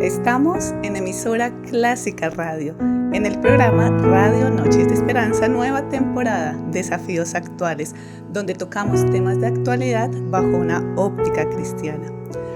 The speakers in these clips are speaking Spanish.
Estamos en emisora Clásica Radio, en el programa Radio Noches de Esperanza, nueva temporada, Desafíos Actuales, donde tocamos temas de actualidad bajo una óptica cristiana.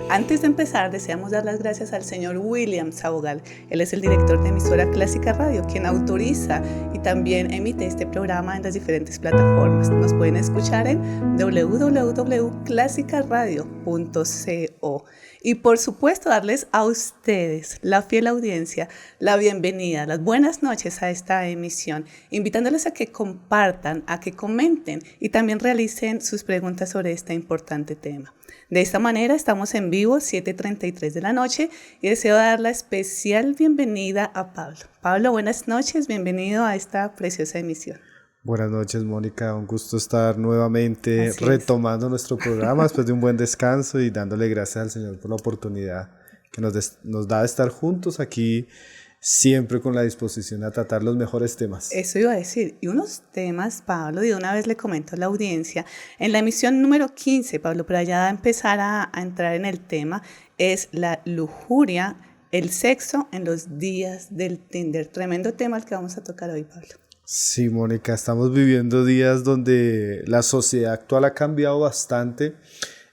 Antes de empezar, deseamos dar las gracias al señor William Sabogal. Él es el director de emisora Clásica Radio, quien autoriza y también emite este programa en las diferentes plataformas. Nos pueden escuchar en www.clasicaradio.co. Y por supuesto, darles a ustedes, la fiel audiencia, la bienvenida, las buenas noches a esta emisión, invitándoles a que compartan, a que comenten y también realicen sus preguntas sobre este importante tema. De esta manera estamos en vivo, 7:33 de la noche, y deseo dar la especial bienvenida a Pablo. Pablo, buenas noches, bienvenido a esta preciosa emisión. Buenas noches, Mónica, un gusto estar nuevamente retomando nuestro programa después de un buen descanso y dándole gracias al Señor por la oportunidad que nos da de estar juntos aquí, siempre con la disposición a tratar los mejores temas. Eso iba a decir, y unos temas, Pablo, de una vez le comento a la audiencia, en la emisión número 15, Pablo, para ya empezar a entrar en el tema, es la lujuria, el sexo en los días del Tinder. Tremendo tema el que vamos a tocar hoy, Pablo. Sí, Mónica, estamos viviendo días donde la sociedad actual ha cambiado bastante.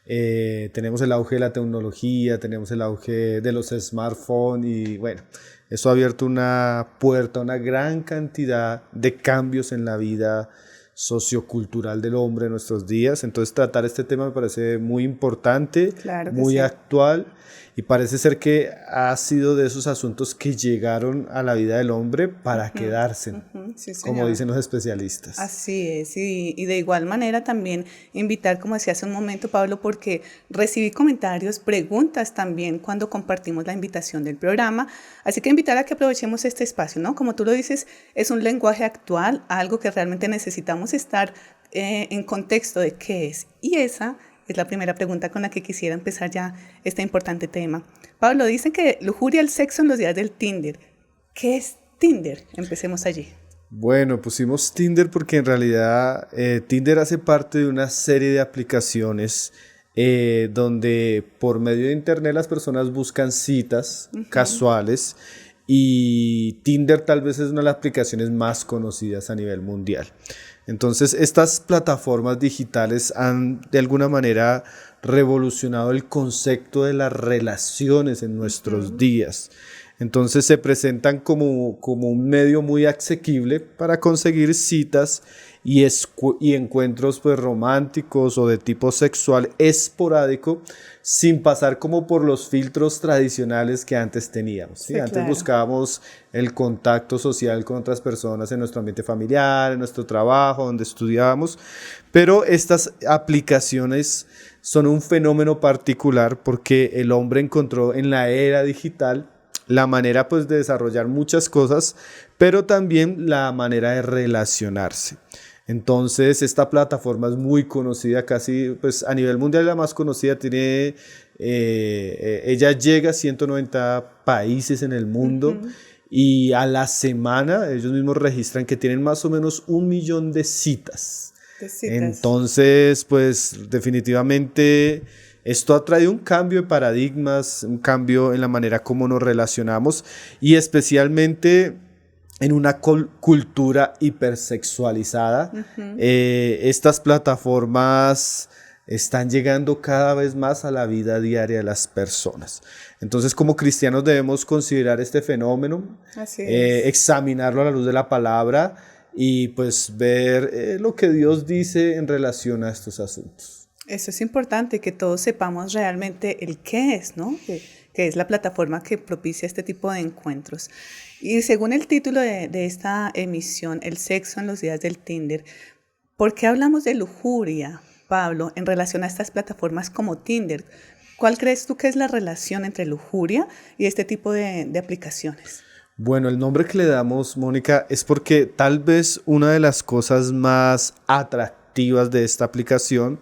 Tenemos el auge de la tecnología, tenemos el auge de los smartphones y bueno, eso ha abierto una puerta a una gran cantidad de cambios en la vida sociocultural del hombre en nuestros días. Entonces tratar este tema me parece muy importante, muy actual, y parece ser que ha sido de esos asuntos que llegaron a la vida del hombre para quedarse, sí, como dicen los especialistas. Así es, y de igual manera también invitar, como decía hace un momento, Pablo, porque recibí comentarios, preguntas también cuando compartimos la invitación del programa, así que invitar a que aprovechemos este espacio, ¿no? Como tú lo dices, es un lenguaje actual, algo que realmente necesitamos estar en contexto de qué es, y esa es la primera pregunta con la que quisiera empezar ya este importante tema. Pablo, dicen que lujuria el sexo en los días del Tinder. ¿Qué es Tinder? Empecemos allí. Bueno, pusimos Tinder porque en realidad Tinder hace parte de una serie de aplicaciones donde por medio de internet las personas buscan citas casuales, y Tinder tal vez es una de las aplicaciones más conocidas a nivel mundial. Entonces estas plataformas digitales han de alguna manera revolucionado el concepto de las relaciones en nuestros días. Entonces se presentan como un medio muy asequible para conseguir citas y encuentros pues románticos o de tipo sexual esporádico, sin pasar como por los filtros tradicionales que antes teníamos, ¿sí? Antes buscábamos el contacto social con otras personas en nuestro ambiente familiar, en nuestro trabajo, donde estudiábamos, pero estas aplicaciones son un fenómeno particular porque el hombre encontró en la era digital la manera pues de desarrollar muchas cosas, pero también la manera de relacionarse. Entonces esta plataforma es muy conocida, casi pues a nivel mundial la más conocida, ella llega a 190 países en el mundo, y a la semana ellos mismos registran que tienen más o menos 1 millón de citas. Entonces pues definitivamente esto ha traído un cambio de paradigmas, un cambio en la manera como nos relacionamos, y especialmente en una cultura hipersexualizada. Estas plataformas están llegando cada vez más a la vida diaria de las personas. Entonces, como cristianos debemos considerar este fenómeno, examinarlo a la luz de la palabra y pues ver lo que Dios dice en relación a estos asuntos. Eso es importante, que todos sepamos realmente el qué es, ¿no? Que es la plataforma que propicia este tipo de encuentros. Y según el título de esta emisión, el sexo en los días del Tinder, ¿por qué hablamos de lujuria, Pablo, en relación a estas plataformas como Tinder? ¿Cuál crees tú que es la relación entre lujuria y este tipo de aplicaciones? Bueno, el nombre que le damos, Mónica, es porque tal vez una de las cosas más atractivas de esta aplicación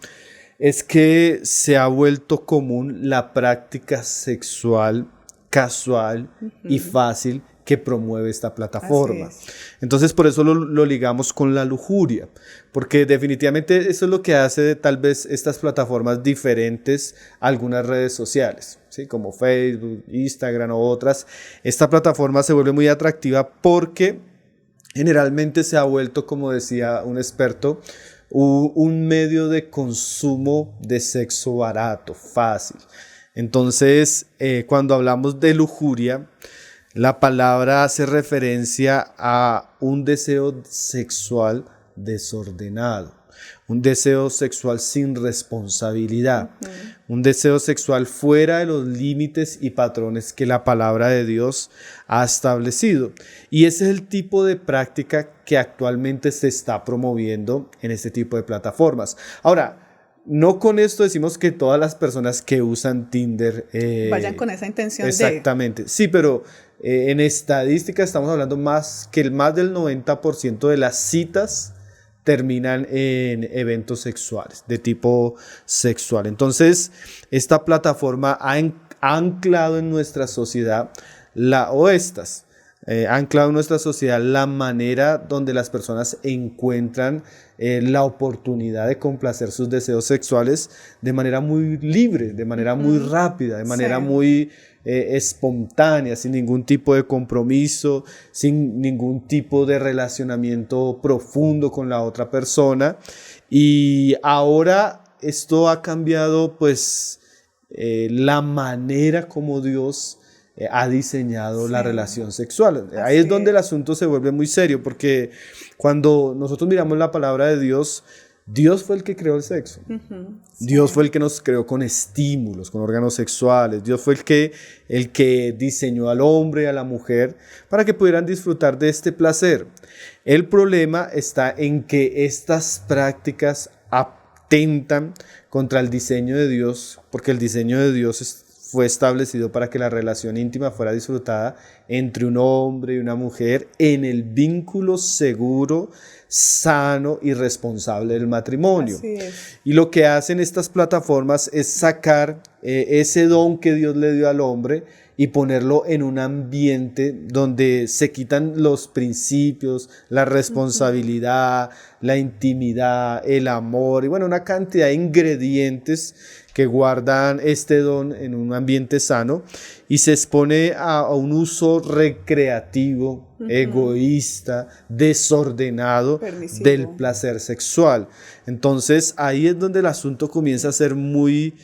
es que se ha vuelto común la práctica sexual casual y fácil que promueve esta plataforma. Entonces por eso lo ligamos con la lujuria, porque definitivamente eso es lo que hace tal vez estas plataformas diferentes a algunas redes sociales, ¿sí? Como Facebook, Instagram o otras. Esta plataforma se vuelve muy atractiva porque generalmente se ha vuelto, como decía un experto, un medio de consumo de sexo barato, fácil. Entonces, cuando hablamos de lujuria, la palabra hace referencia a un deseo sexual desordenado, un deseo sexual sin responsabilidad, un deseo sexual fuera de los límites y patrones que la palabra de Dios ha establecido. Y ese es el tipo de práctica que actualmente se está promoviendo en este tipo de plataformas. Ahora, no con esto decimos que todas las personas que usan Tinder vayan con esa intención exactamente, sí, pero en estadística estamos hablando más del 90% de las citas terminan en eventos sexuales, de tipo sexual. Entonces, esta plataforma ha anclado en nuestra sociedad ha anclado en nuestra sociedad la manera donde las personas encuentran la oportunidad de complacer sus deseos sexuales de manera muy libre, de manera muy rápida, de manera muy espontánea, sin ningún tipo de compromiso, sin ningún tipo de relacionamiento profundo con la otra persona. Y ahora esto ha cambiado pues la manera como Dios ha diseñado la relación sexual. Ahí es donde el asunto se vuelve muy serio, porque cuando nosotros miramos la palabra de Dios, Dios fue el que creó el sexo. Dios fue el que nos creó con estímulos, con órganos sexuales. Dios fue el que diseñó al hombre y a la mujer para que pudieran disfrutar de este placer. El problema está en que estas prácticas atentan contra el diseño de Dios, porque el diseño de Dios fue establecido para que la relación íntima fuera disfrutada entre un hombre y una mujer en el vínculo seguro, sano y responsable del matrimonio. Así es. Y lo que hacen estas plataformas es sacar ese don que Dios le dio al hombre y ponerlo en un ambiente donde se quitan los principios, la responsabilidad, la intimidad, el amor y bueno, una cantidad de ingredientes que guardan este don en un ambiente sano y se expone a un uso recreativo, egoísta, desordenado permisivo del placer sexual. Entonces ahí es donde el asunto comienza a ser muy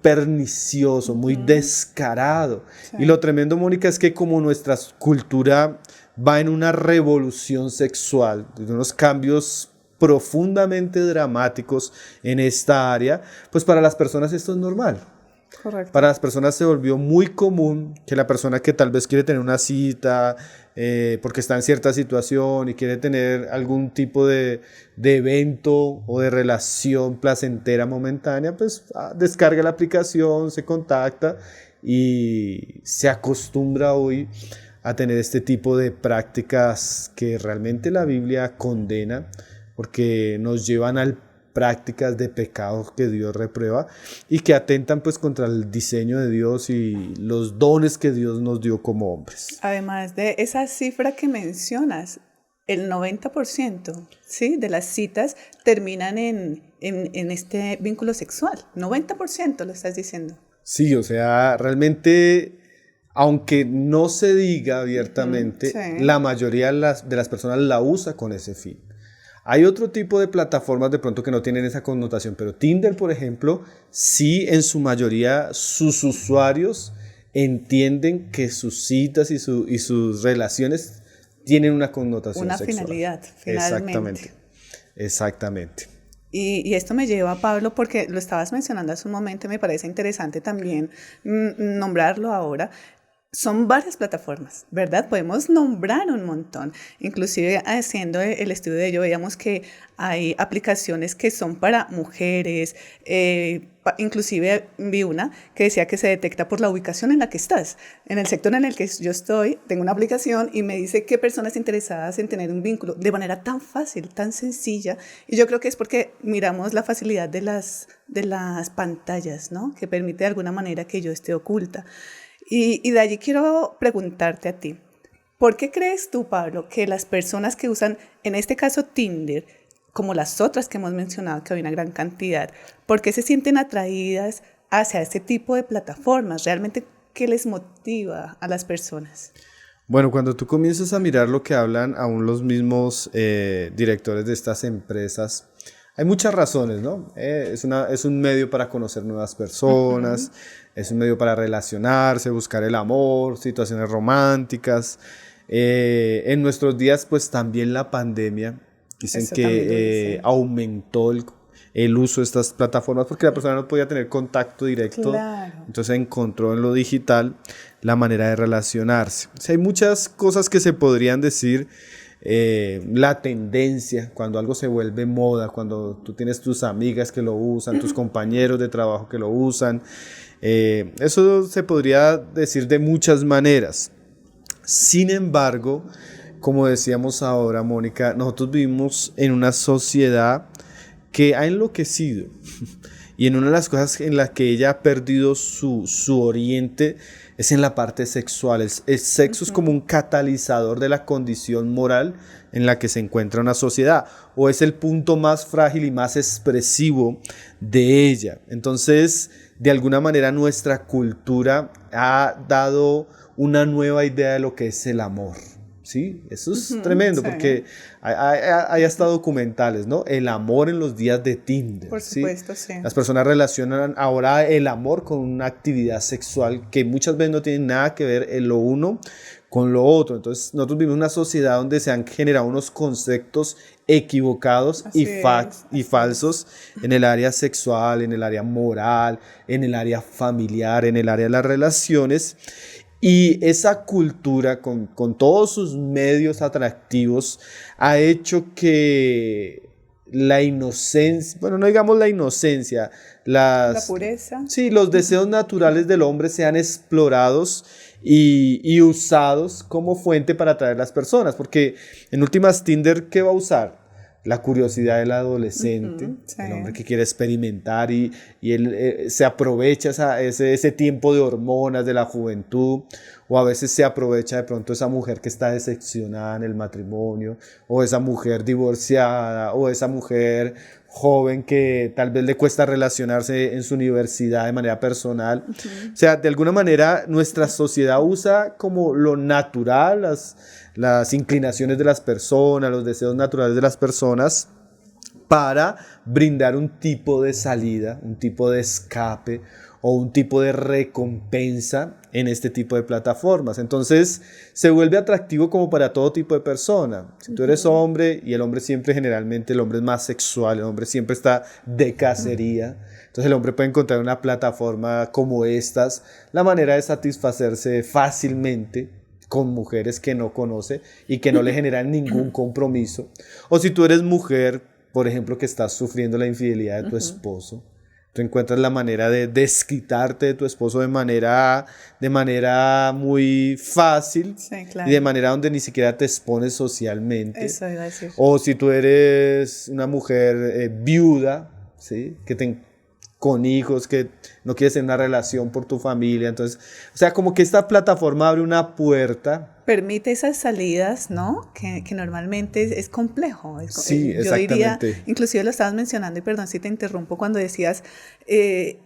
pernicioso, muy descarado. Sí. Y lo tremendo, Mónica, es que como nuestra cultura va en una revolución sexual, de unos cambios profundamente dramáticos en esta área, pues para las personas esto es normal. Correcto. Para las personas se volvió muy común que la persona que tal vez quiere tener una cita porque está en cierta situación y quiere tener algún tipo de evento o de relación placentera momentánea, pues descarga la aplicación, se contacta y se acostumbra hoy a tener este tipo de prácticas que realmente la Biblia condena, porque nos llevan a prácticas de pecados que Dios reprueba y que atentan pues contra el diseño de Dios y los dones que Dios nos dio como hombres. Además de esa cifra que mencionas, el 90%, ¿sí?, de las citas terminan en este vínculo sexual. 90% lo estás diciendo. Sí, o sea, realmente, aunque no se diga abiertamente, sí, la mayoría de las personas la usa con ese fin. Hay otro tipo de plataformas de pronto que no tienen esa connotación, pero Tinder, por ejemplo, sí, en su mayoría sus usuarios entienden que sus citas y sus relaciones tienen una connotación sexual. Una finalidad, finalmente. Exactamente. Y esto me lleva, Pablo, porque lo estabas mencionando hace un momento, me parece interesante también nombrarlo ahora. Son varias plataformas, ¿verdad? Podemos nombrar un montón. Inclusive haciendo el estudio de ello, veíamos que hay aplicaciones que son para mujeres. Inclusive vi una que decía que se detecta por la ubicación en la que estás. En el sector en el que yo estoy, tengo una aplicación y me dice qué personas interesadas en tener un vínculo de manera tan fácil, tan sencilla. Y yo creo que es porque miramos la facilidad de las pantallas, ¿no? Que permite de alguna manera que yo esté oculta. Y de allí quiero preguntarte a ti, ¿Por qué crees tú, Pablo, que las personas que usan, en este caso Tinder, como las otras que hemos mencionado, que hay una gran cantidad, por qué se sienten atraídas hacia este tipo de plataformas? ¿Realmente qué les motiva a las personas? Bueno, cuando tú comienzas a mirar lo que hablan aún los mismos directores de estas empresas, hay muchas razones, ¿no? Es un medio para conocer nuevas personas, es un medio para relacionarse, buscar el amor, situaciones románticas. En nuestros días, pues también la pandemia, dicen Eso también lo que dicen. aumentó el uso de estas plataformas porque la persona no podía tener contacto directo, Claro. entonces encontró en lo digital la manera de relacionarse. O sea, hay muchas cosas que se podrían decir. La tendencia, cuando algo se vuelve moda, cuando tú tienes tus amigas que lo usan, tus compañeros de trabajo que lo usan, eso se podría decir de muchas maneras. Sin embargo, como decíamos ahora, Mónica, nosotros vivimos en una sociedad que ha enloquecido y en una de las cosas en las que ella ha perdido su oriente es en la parte sexual. El sexo es como un catalizador de la condición moral en la que se encuentra una sociedad, o es el punto más frágil y más expresivo de ella. Entonces, de alguna manera nuestra cultura ha dado una nueva idea de lo que es el amor. Sí, eso es tremendo, sí. porque hay hasta documentales, ¿no? El amor en los días de Tinder. Por supuesto, sí. Las personas relacionan ahora el amor con una actividad sexual que muchas veces no tiene nada que ver en lo uno con lo otro. Entonces, nosotros vivimos en una sociedad donde se han generado unos conceptos equivocados y falsos en el área sexual, en el área moral, en el área familiar, en el área de las relaciones. Y esa cultura, con todos sus medios atractivos, ha hecho que la inocencia, bueno, no digamos la inocencia, La pureza. sí, los deseos naturales del hombre sean explorados y usados como fuente para atraer a las personas. Porque en últimas, Tinder, ¿qué va a usar? La curiosidad del adolescente, Sí. el hombre que quiere experimentar y él se aprovecha ese tiempo de hormonas de la juventud, o a veces se aprovecha de pronto esa mujer que está decepcionada en el matrimonio, o esa mujer divorciada, o esa mujer joven que tal vez le cuesta relacionarse en su universidad de manera personal. O sea, de alguna manera nuestra sociedad usa como lo natural, las inclinaciones de las personas, los deseos naturales de las personas, para brindar un tipo de salida, un tipo de escape o un tipo de recompensa en este tipo de plataformas. Entonces se vuelve atractivo como para todo tipo de persona. Si tú eres hombre, y el hombre siempre, generalmente el hombre es más sexual, el hombre siempre está de cacería, entonces el hombre puede encontrar en una plataforma como estas la manera de satisfacerse fácilmente con mujeres que no conoce y que no le generan ningún compromiso. O si tú eres mujer, por ejemplo, que estás sufriendo la infidelidad de tu esposo, tú encuentras la manera de desquitarte de tu esposo de manera muy fácil, Sí, claro. y de manera donde ni siquiera te expones socialmente. Eso iba a decir. O si tú eres una mujer viuda, ¿sí? Con hijos, que no quieres tener una relación por tu familia. Entonces, o sea, como que esta plataforma abre una puerta. Permite esas salidas, ¿no? Que normalmente es complejo. Sí, yo diría, exactamente. inclusive lo estabas mencionando, y perdón si te interrumpo, cuando decías,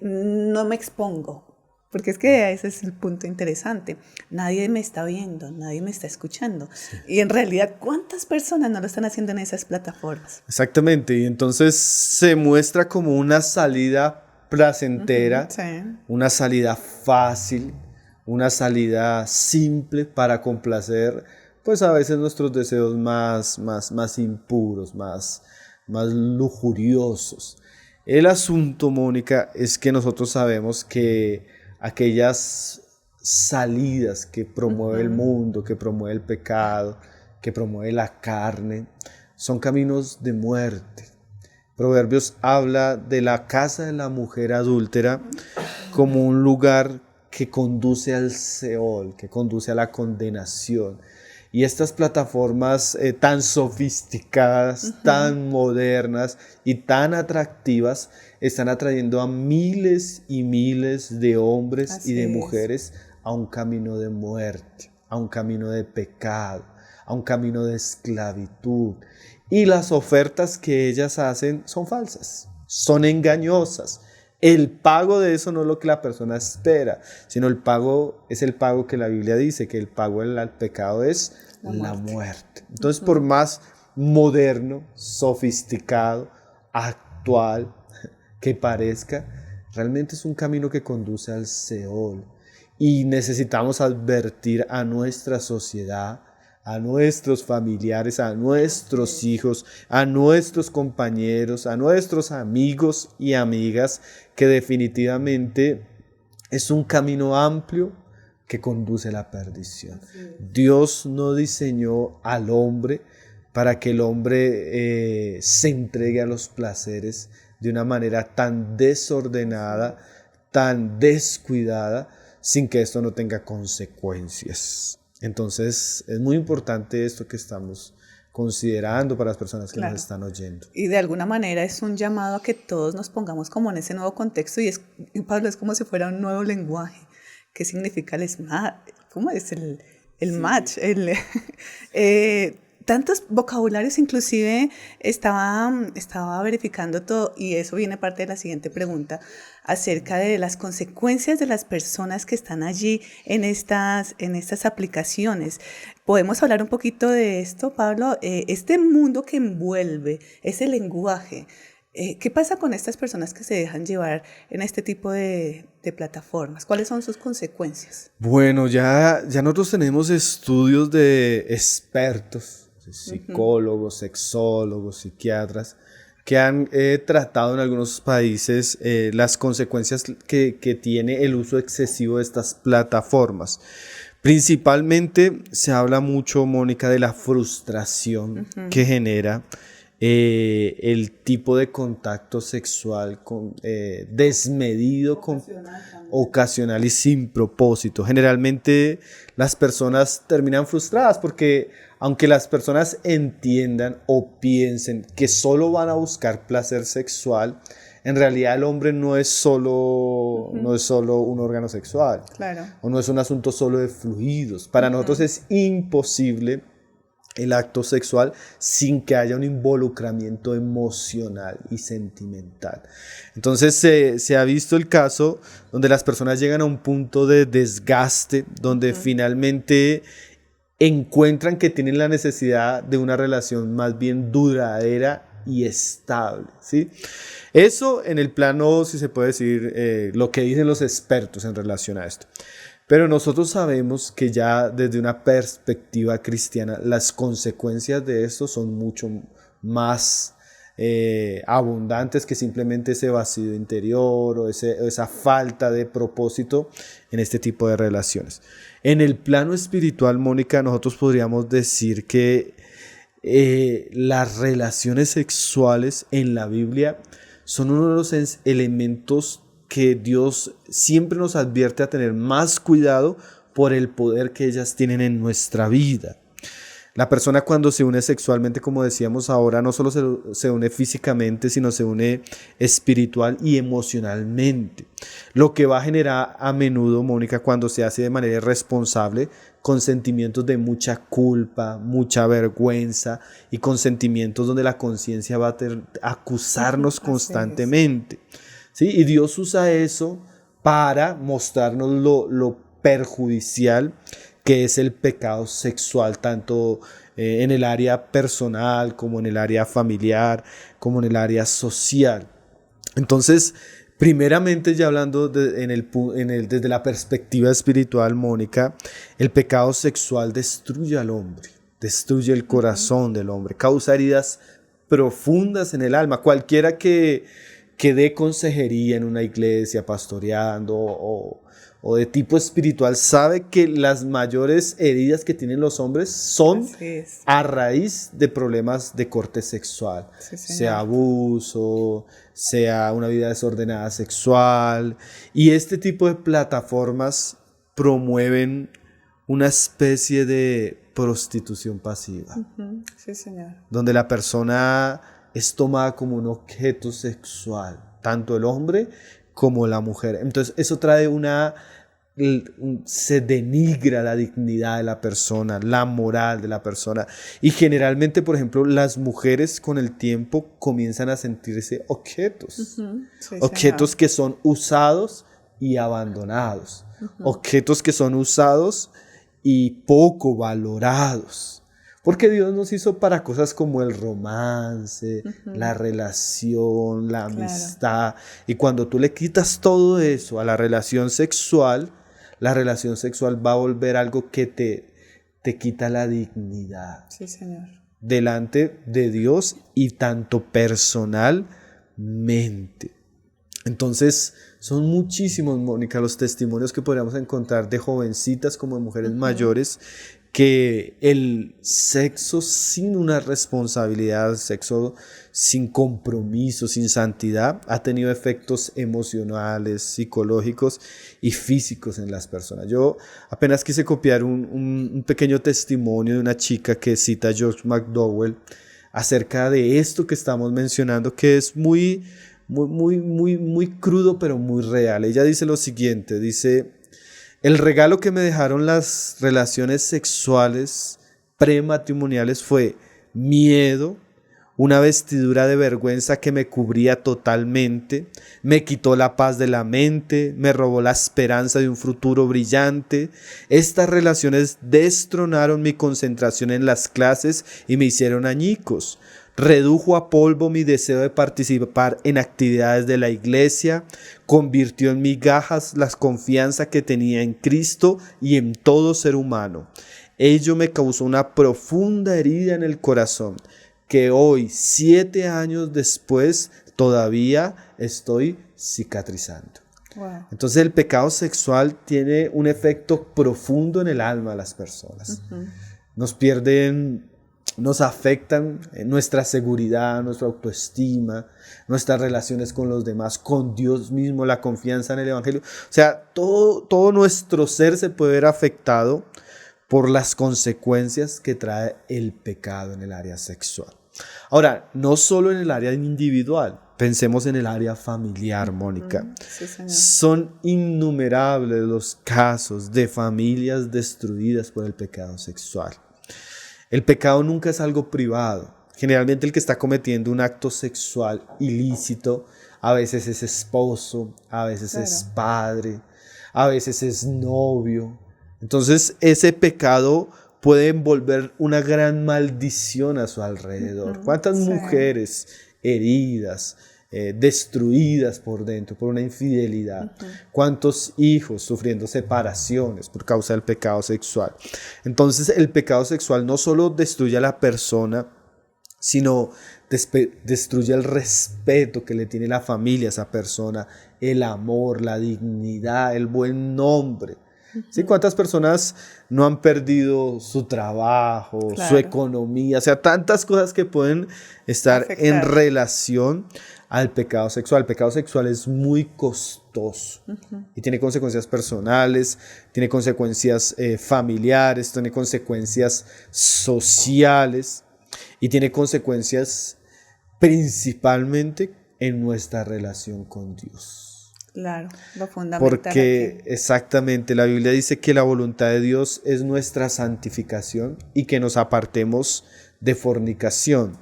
no me expongo. Porque es que ese es el punto interesante. Nadie me está viendo, nadie me está escuchando. Sí. Y en realidad, ¿cuántas personas no lo están haciendo en esas plataformas? Exactamente. Y entonces se muestra como una salida placentera, sí. Una salida fácil, una salida simple para complacer, pues a veces nuestros deseos más impuros, más lujuriosos. El asunto, Mónica, es que nosotros sabemos que aquellas salidas que promueve el mundo, que promueve el pecado, que promueve la carne, son caminos de muerte. Proverbios habla de la casa de la mujer adúltera como un lugar que conduce al Seol, que conduce a la condenación. Y estas plataformas tan sofisticadas, tan modernas y tan atractivas están atrayendo a miles y miles de hombres y de mujeres a un camino de muerte. a un camino de pecado, a un camino de esclavitud. Y las ofertas que ellas hacen son falsas, son engañosas. El pago de eso no es lo que la persona espera, sino el pago es el pago que la Biblia dice, que el pago del pecado es la muerte. Entonces, por más moderno, sofisticado, actual que parezca, realmente es un camino que conduce al Seol. Y necesitamos advertir a nuestra sociedad, a nuestros familiares, a nuestros hijos, a nuestros compañeros, a nuestros amigos y amigas, que definitivamente es un camino amplio que conduce a la perdición. Dios no diseñó al hombre para que el hombre se entregue a los placeres de una manera tan desordenada, tan descuidada, sin que esto no tenga consecuencias. Entonces es muy importante esto que estamos considerando para las personas que nos están oyendo. Y de alguna manera es un llamado a que todos nos pongamos como en ese nuevo contexto, y Pablo, es como si fuera un nuevo lenguaje. ¿Qué significa el smart? ¿Cómo es el match? Tantos vocabularios, inclusive estaba verificando todo, y eso viene parte de la siguiente pregunta, acerca de las consecuencias de las personas que están allí en estas aplicaciones. ¿Podemos hablar un poquito de esto, Pablo? Este mundo que envuelve ese lenguaje, ¿qué pasa con estas personas que se dejan llevar en este tipo de plataformas? ¿Cuáles son sus consecuencias? Bueno, ya nosotros tenemos estudios de expertos, psicólogos, sexólogos, psiquiatras, que han tratado en algunos países las consecuencias que tiene el uso excesivo de estas plataformas. Principalmente se habla mucho, Mónica, de la frustración que genera el tipo de contacto sexual desmedido, ocasional y sin propósito. Generalmente las personas terminan frustradas porque, aunque las personas entiendan o piensen que solo van a buscar placer sexual, en realidad el hombre no es solo un órgano sexual, o no es un asunto solo de fluidos. Para nosotros es imposible el acto sexual sin que haya un involucramiento emocional y sentimental. Entonces se ha visto el caso donde las personas llegan a un punto de desgaste, donde finalmente encuentran que tienen la necesidad de una relación más bien duradera y estable, ¿sí? Eso en el plano, si se puede decir, lo que dicen los expertos en relación a esto. Pero nosotros sabemos que ya desde una perspectiva cristiana las consecuencias de esto son mucho más abundantes que simplemente ese vacío interior o esa falta de propósito en este tipo de relaciones. En el plano espiritual, Mónica, nosotros podríamos decir que las relaciones sexuales en la Biblia son uno de los elementos que Dios siempre nos advierte a tener más cuidado por el poder que ellas tienen en nuestra vida. La persona, cuando se une sexualmente, como decíamos ahora, no solo se une físicamente, sino se une espiritual y emocionalmente. Lo que va a generar a menudo, Mónica, cuando se hace de manera irresponsable, con sentimientos de mucha culpa, mucha vergüenza, y con sentimientos donde la conciencia va a acusarnos constantemente. ¿Sí? Y Dios usa eso para mostrarnos lo perjudicial que es el pecado sexual, tanto en el área personal, como en el área familiar, como en el área social. Entonces, primeramente, ya hablando desde la perspectiva espiritual, Mónica, el pecado sexual destruye al hombre, destruye el corazón del hombre, causa heridas profundas en el alma. Cualquiera que dé consejería en una iglesia, pastoreando o de tipo espiritual, sabe que las mayores heridas que tienen los hombres son a raíz de problemas de corte sexual, sea abuso, sea una vida desordenada sexual, y este tipo de plataformas promueven una especie de prostitución pasiva, Sí, señor. donde la persona es tomada como un objeto sexual, tanto el hombre como la mujer. Entonces eso trae una se denigra la dignidad de la persona, la moral de la persona. Y generalmente, por ejemplo, las mujeres con el tiempo comienzan a sentirse objetos. Sí, Objetos señor. que son usados y abandonados. Objetos que son usados y poco valorados. Porque Dios nos hizo para cosas como el romance, la relación, la Claro. amistad. Y cuando tú le quitas todo eso a la relación sexual va a volver algo que te quita la dignidad Sí, señor. delante de Dios y tanto personalmente. Entonces, son muchísimos, Mónica, los testimonios que podríamos encontrar de jovencitas como de mujeres mayores, que el sexo sin una responsabilidad, sexo sin compromiso, sin santidad, ha tenido efectos emocionales, psicológicos y físicos en las personas. Yo apenas quise copiar un pequeño testimonio de una chica que cita a George McDowell acerca de esto que estamos mencionando, que es muy crudo, pero muy real. Ella dice lo siguiente, dice: el regalo que me dejaron las relaciones sexuales prematrimoniales fue miedo, una vestidura de vergüenza que me cubría totalmente, me quitó la paz de la mente, me robó la esperanza de un futuro brillante. Estas relaciones destronaron mi concentración en las clases y me hicieron añicos. Redujo a polvo mi deseo de participar en actividades de la iglesia, convirtió en migajas la confianza que tenía en Cristo y en todo ser humano. Ello me causó una profunda herida en el corazón, que hoy, 7 años después, todavía estoy cicatrizando. Wow. Entonces el pecado sexual tiene un efecto profundo en el alma de las personas. Nos afectan nuestra seguridad, nuestra autoestima, nuestras relaciones con los demás, con Dios mismo, la confianza en el Evangelio. O sea, todo nuestro ser se puede ver afectado por las consecuencias que trae el pecado en el área sexual. Ahora, no solo en el área individual, pensemos en el área familiar, Mónica. Sí, señor. Son innumerables los casos de familias destruidas por el pecado sexual. El pecado nunca es algo privado. Generalmente el que está cometiendo un acto sexual ilícito a veces es esposo, a veces es padre, a veces es novio. Entonces ese pecado puede envolver una gran maldición a su alrededor. ¿Cuántas mujeres heridas, destruidas por dentro por una infidelidad? ¿Cuántos hijos sufriendo separaciones por causa del pecado sexual? Entonces el pecado sexual no solo destruye a la persona, sino destruye el respeto que le tiene la familia a esa persona, el amor, la dignidad, el buen nombre. ¿Sí? ¿Cuántas personas no han perdido su trabajo, su economía? O sea, tantas cosas que pueden estar en relación al pecado sexual. El pecado sexual es muy costoso y tiene consecuencias personales, tiene consecuencias familiares, tiene consecuencias sociales y tiene consecuencias principalmente en nuestra relación con Dios. Claro, lo fundamental. Porque aquí. Exactamente, la Biblia dice que la voluntad de Dios es nuestra santificación y que nos apartemos de fornicación.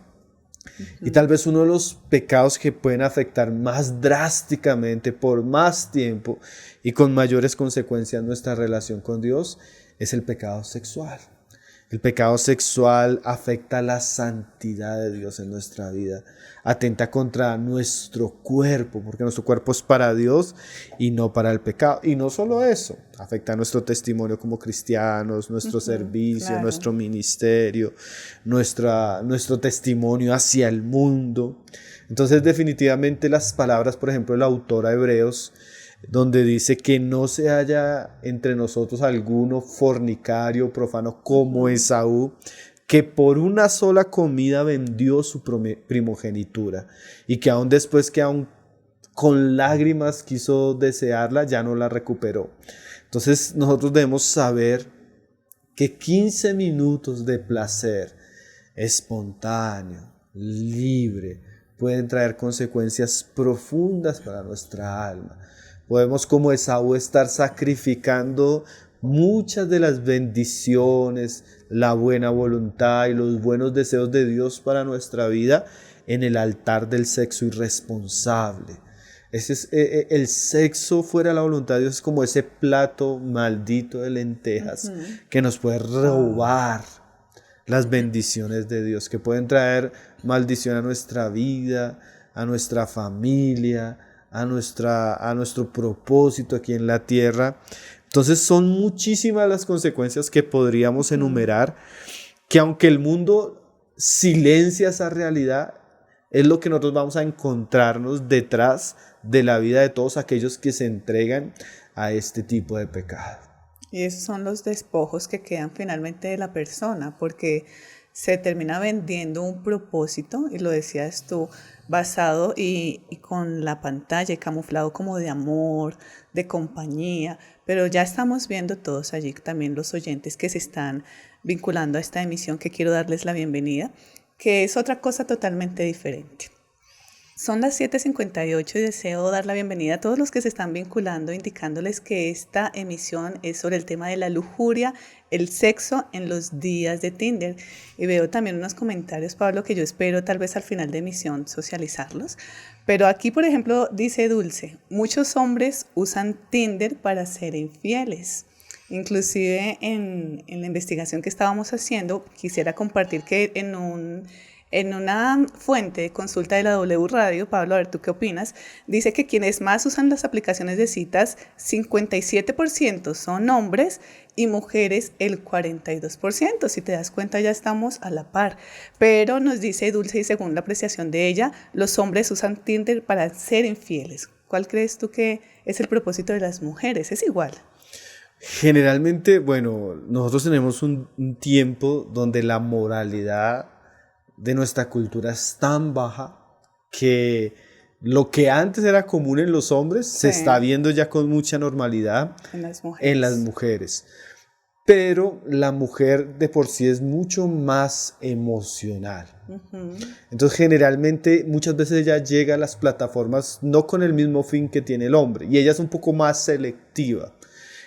Y tal vez uno de los pecados que pueden afectar más drásticamente por más tiempo y con mayores consecuencias nuestra relación con Dios es el pecado sexual. El pecado sexual afecta la santidad de Dios en nuestra vida, atenta contra nuestro cuerpo, porque nuestro cuerpo es para Dios y no para el pecado. Y no solo eso, afecta nuestro testimonio como cristianos, nuestro servicio, nuestro ministerio, nuestro testimonio hacia el mundo. Entonces definitivamente las palabras, por ejemplo, el autor a Hebreos, donde dice que no se haya entre nosotros alguno fornicario, profano como Esaú, que por una sola comida vendió su primogenitura y que aún después que aún con lágrimas quiso desearla, ya no la recuperó. Entonces nosotros debemos saber que 15 minutos de placer espontáneo, libre, pueden traer consecuencias profundas para nuestra alma. Podemos como Esaú estar sacrificando muchas de las bendiciones, la buena voluntad y los buenos deseos de Dios para nuestra vida en el altar del sexo irresponsable. El sexo fuera de la voluntad de Dios es como ese plato maldito de lentejas que nos puede robar las bendiciones de Dios, que pueden traer maldición a nuestra vida, a nuestra familia, a nuestro propósito aquí en la tierra. Entonces son muchísimas las consecuencias que podríamos enumerar, que aunque el mundo silencia esa realidad, es lo que nosotros vamos a encontrarnos detrás de la vida de todos aquellos que se entregan a este tipo de pecado. Y esos son los despojos que quedan finalmente de la persona, porque se termina vendiendo un propósito, y lo decías tú, basado y con la pantalla y camuflado como de amor, de compañía, pero ya estamos viendo todos allí, también los oyentes que se están vinculando a esta emisión, que quiero darles la bienvenida, que es otra cosa totalmente diferente. Son las 7:58 y deseo dar la bienvenida a todos los que se están vinculando, indicándoles que esta emisión es sobre el tema de la lujuria, el sexo en los días de Tinder. Y veo también unos comentarios, Pablo, que yo espero tal vez al final de emisión socializarlos. Pero aquí, por ejemplo, dice Dulce, muchos hombres usan Tinder para ser infieles. Inclusive en la investigación que estábamos haciendo, quisiera compartir que en una fuente de consulta de la W Radio, Pablo, a ver tú qué opinas, dice que quienes más usan las aplicaciones de citas, 57% son hombres y mujeres el 42%. Si te das cuenta, ya estamos a la par. Pero nos dice Dulce, y según la apreciación de ella, los hombres usan Tinder para ser infieles. ¿Cuál crees tú que es el propósito de las mujeres? ¿Es igual? Generalmente, bueno, nosotros tenemos un tiempo donde la moralidad de nuestra cultura es tan baja que lo que antes era común en los hombres se está viendo ya con mucha normalidad en las mujeres. Pero la mujer de por sí es mucho más emocional. Entonces generalmente muchas veces ella llega a las plataformas no con el mismo fin que tiene el hombre, y ella es un poco más selectiva.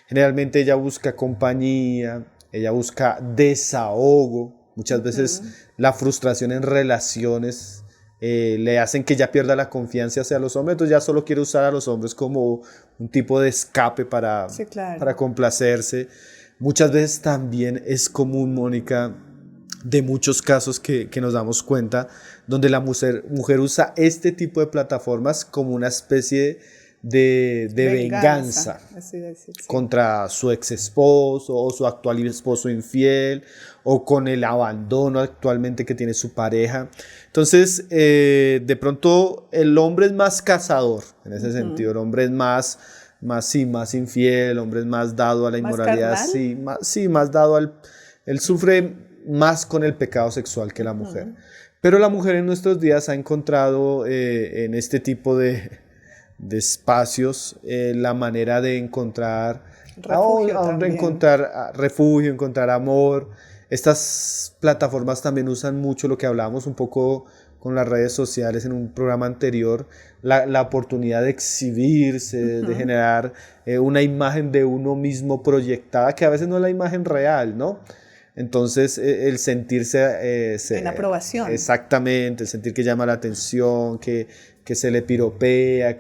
Generalmente ella busca compañía, ella busca desahogo. Muchas veces la frustración en relaciones le hacen que ella pierda la confianza hacia los hombres, entonces ya solo quiere usar a los hombres como un tipo de escape para complacerse. Muchas veces también es común, Mónica, de muchos casos que nos damos cuenta, donde la mujer usa este tipo de plataformas como una especie de venganza contra su ex esposo o su actual esposo infiel, o con el abandono actualmente que tiene su pareja. Entonces, de pronto el hombre es más cazador en ese sentido. El hombre es más infiel, el hombre es más dado a la inmoralidad, más dado él sufre más con el pecado sexual que la mujer. Pero la mujer en nuestros días ha encontrado en este tipo de espacios la manera de encontrar refugio, encontrar amor. Estas plataformas también usan mucho lo que hablábamos un poco con las redes sociales en un programa anterior, la oportunidad de exhibirse, de generar una imagen de uno mismo proyectada, que a veces no es la imagen real, ¿no? Entonces el sentirse en aprobación. Exactamente, el sentir que llama la atención, que se le piropea,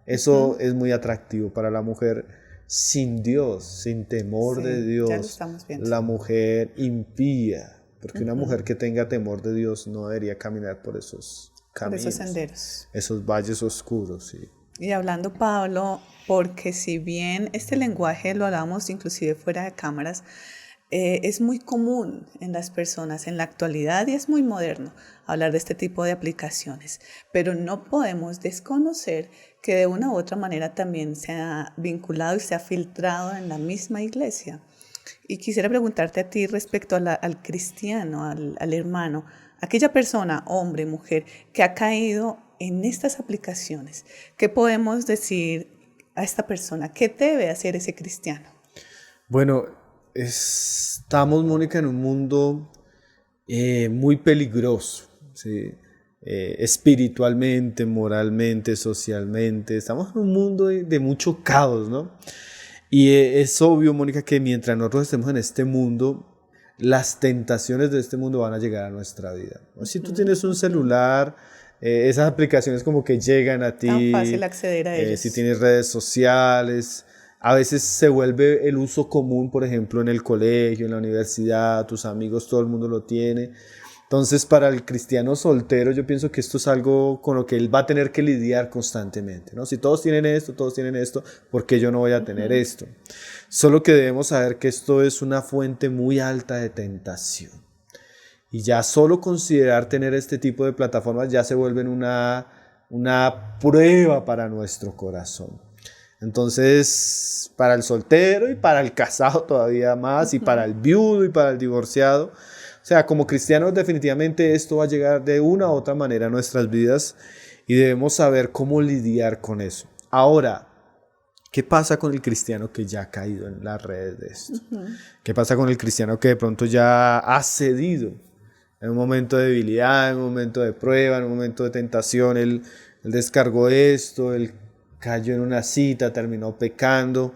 eso es muy atractivo para la mujer. Sin Dios, sin temor de Dios, ya lo estamos viendo. La mujer impía, porque una mujer que tenga temor de Dios no debería caminar por esos caminos, por esos senderos, esos valles oscuros, sí. Y hablando, Pablo, porque si bien este lenguaje lo hablamos inclusive fuera de cámaras, es muy común en las personas en la actualidad y es muy moderno hablar de este tipo de aplicaciones, pero no podemos desconocer que de una u otra manera también se ha vinculado y se ha filtrado en la misma iglesia. Y quisiera preguntarte a ti respecto al cristiano, al hermano, aquella persona, hombre, mujer, que ha caído en estas aplicaciones. ¿Qué podemos decir a esta persona? ¿Qué debe hacer ese cristiano? Bueno, estamos, Mónica, en un mundo muy peligroso, ¿sí? espiritualmente, moralmente, socialmente. Estamos en un mundo de mucho caos, ¿no? Y es obvio, Mónica, que mientras nosotros estemos en este mundo, las tentaciones de este mundo van a llegar a nuestra vida. Si tú tienes un celular, esas aplicaciones como que llegan a ti. Tan fácil acceder a ellos. Si tienes redes sociales, a veces se vuelve el uso común, por ejemplo, en el colegio, en la universidad, tus amigos, todo el mundo lo tiene. Entonces, para el cristiano soltero, yo pienso que esto es algo con lo que él va a tener que lidiar constantemente, ¿no? Si todos tienen esto, ¿por qué yo no voy a tener esto? Solo que debemos saber que esto es una fuente muy alta de tentación. Y ya solo considerar tener este tipo de plataformas ya se vuelven una prueba para nuestro corazón. Entonces, para el soltero y para el casado todavía más, y para el viudo y para el divorciado. O sea, como cristianos definitivamente esto va a llegar de una u otra manera a nuestras vidas y debemos saber cómo lidiar con eso. Ahora, ¿qué pasa con el cristiano que ya ha caído en las redes de esto? ¿Qué pasa con el cristiano que de pronto ya ha cedido en un momento de debilidad, en un momento de prueba, en un momento de tentación? Él descargó esto, él cayó en una cita, terminó pecando.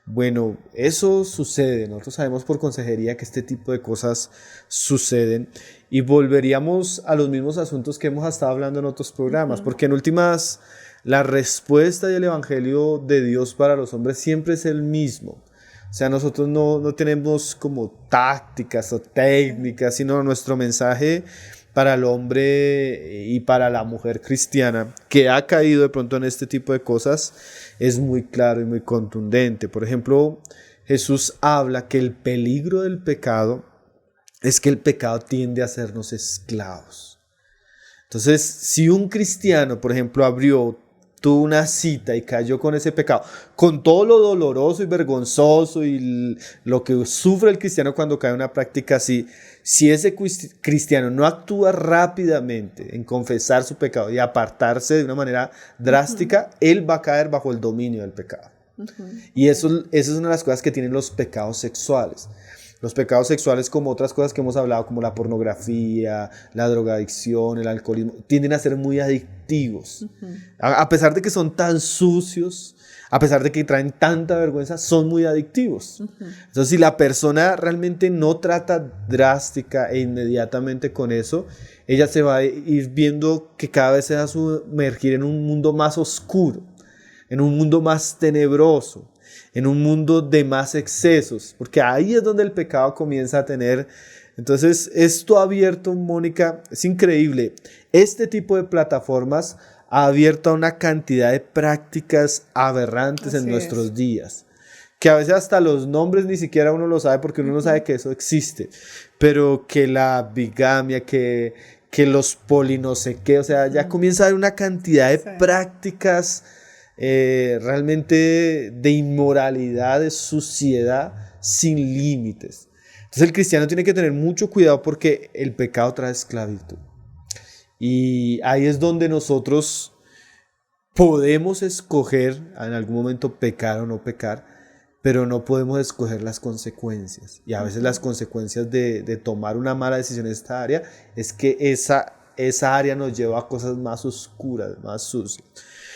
Bueno, eso sucede. Nosotros sabemos por consejería que este tipo de cosas suceden y volveríamos a los mismos asuntos que hemos estado hablando en otros programas, porque en últimas la respuesta y el evangelio de Dios para los hombres siempre es el mismo. O sea, nosotros no tenemos como tácticas o técnicas, sino nuestro mensaje para el hombre y para la mujer cristiana que ha caído de pronto en este tipo de cosas es muy claro y muy contundente. Por ejemplo, Jesús habla que el peligro del pecado es que el pecado tiende a hacernos esclavos. Entonces, si un cristiano, por ejemplo, tuvo una cita y cayó con ese pecado, con todo lo doloroso y vergonzoso y lo que sufre el cristiano cuando cae en una práctica así, si ese cristiano no actúa rápidamente en confesar su pecado y apartarse de una manera drástica, él va a caer bajo el dominio del pecado. Y eso es una de las cosas que tienen los pecados sexuales. Los pecados sexuales, como otras cosas que hemos hablado, como la pornografía, la drogadicción, el alcoholismo, tienden a ser muy adictivos. A pesar de que son tan sucios, a pesar de que traen tanta vergüenza, son muy adictivos. Entonces, si la persona realmente no trata drástica e inmediatamente con eso, ella se va a ir viendo que cada vez se va a sumergir en un mundo más oscuro, en un mundo más tenebroso, en un mundo de más excesos, porque ahí es donde el pecado comienza a tener. Entonces, esto ha abierto, Mónica, es increíble. Este tipo de plataformas ha abierto a una cantidad de prácticas aberrantes en nuestros días, que a veces hasta los nombres ni siquiera uno lo sabe porque uno no sabe que eso existe, pero que la bigamia, que los no sé qué, o sea, ya comienza a haber una cantidad de prácticas realmente de inmoralidad, de suciedad sin límites. Entonces el cristiano tiene que tener mucho cuidado porque el pecado trae esclavitud. Y ahí es donde nosotros podemos escoger en algún momento pecar o no pecar, pero no podemos escoger las consecuencias. Y a veces las consecuencias de tomar una mala decisión en esta área es que esa área nos lleva a cosas más oscuras, más sucias.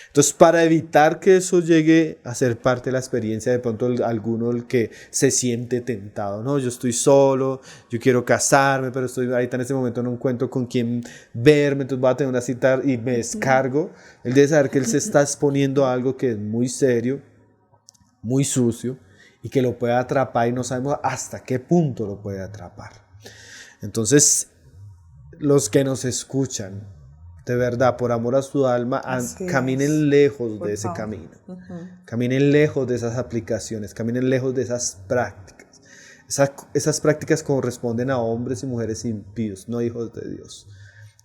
Entonces, para evitar que eso llegue a ser parte de la experiencia, de pronto alguno el que se siente tentado, no, yo estoy solo, yo quiero casarme, pero estoy ahorita en este momento no encuentro con quién verme, entonces voy a tener una cita y me descargo. Él debe saber que él se está exponiendo a algo que es muy serio, muy sucio y que lo puede atrapar y no sabemos hasta qué punto lo puede atrapar. Entonces, los que nos escuchan, de verdad, por amor a su alma, caminen lejos de ese camino. Caminen lejos de esas aplicaciones, caminen lejos de esas prácticas. Esas prácticas corresponden a hombres y mujeres impíos, no hijos de Dios.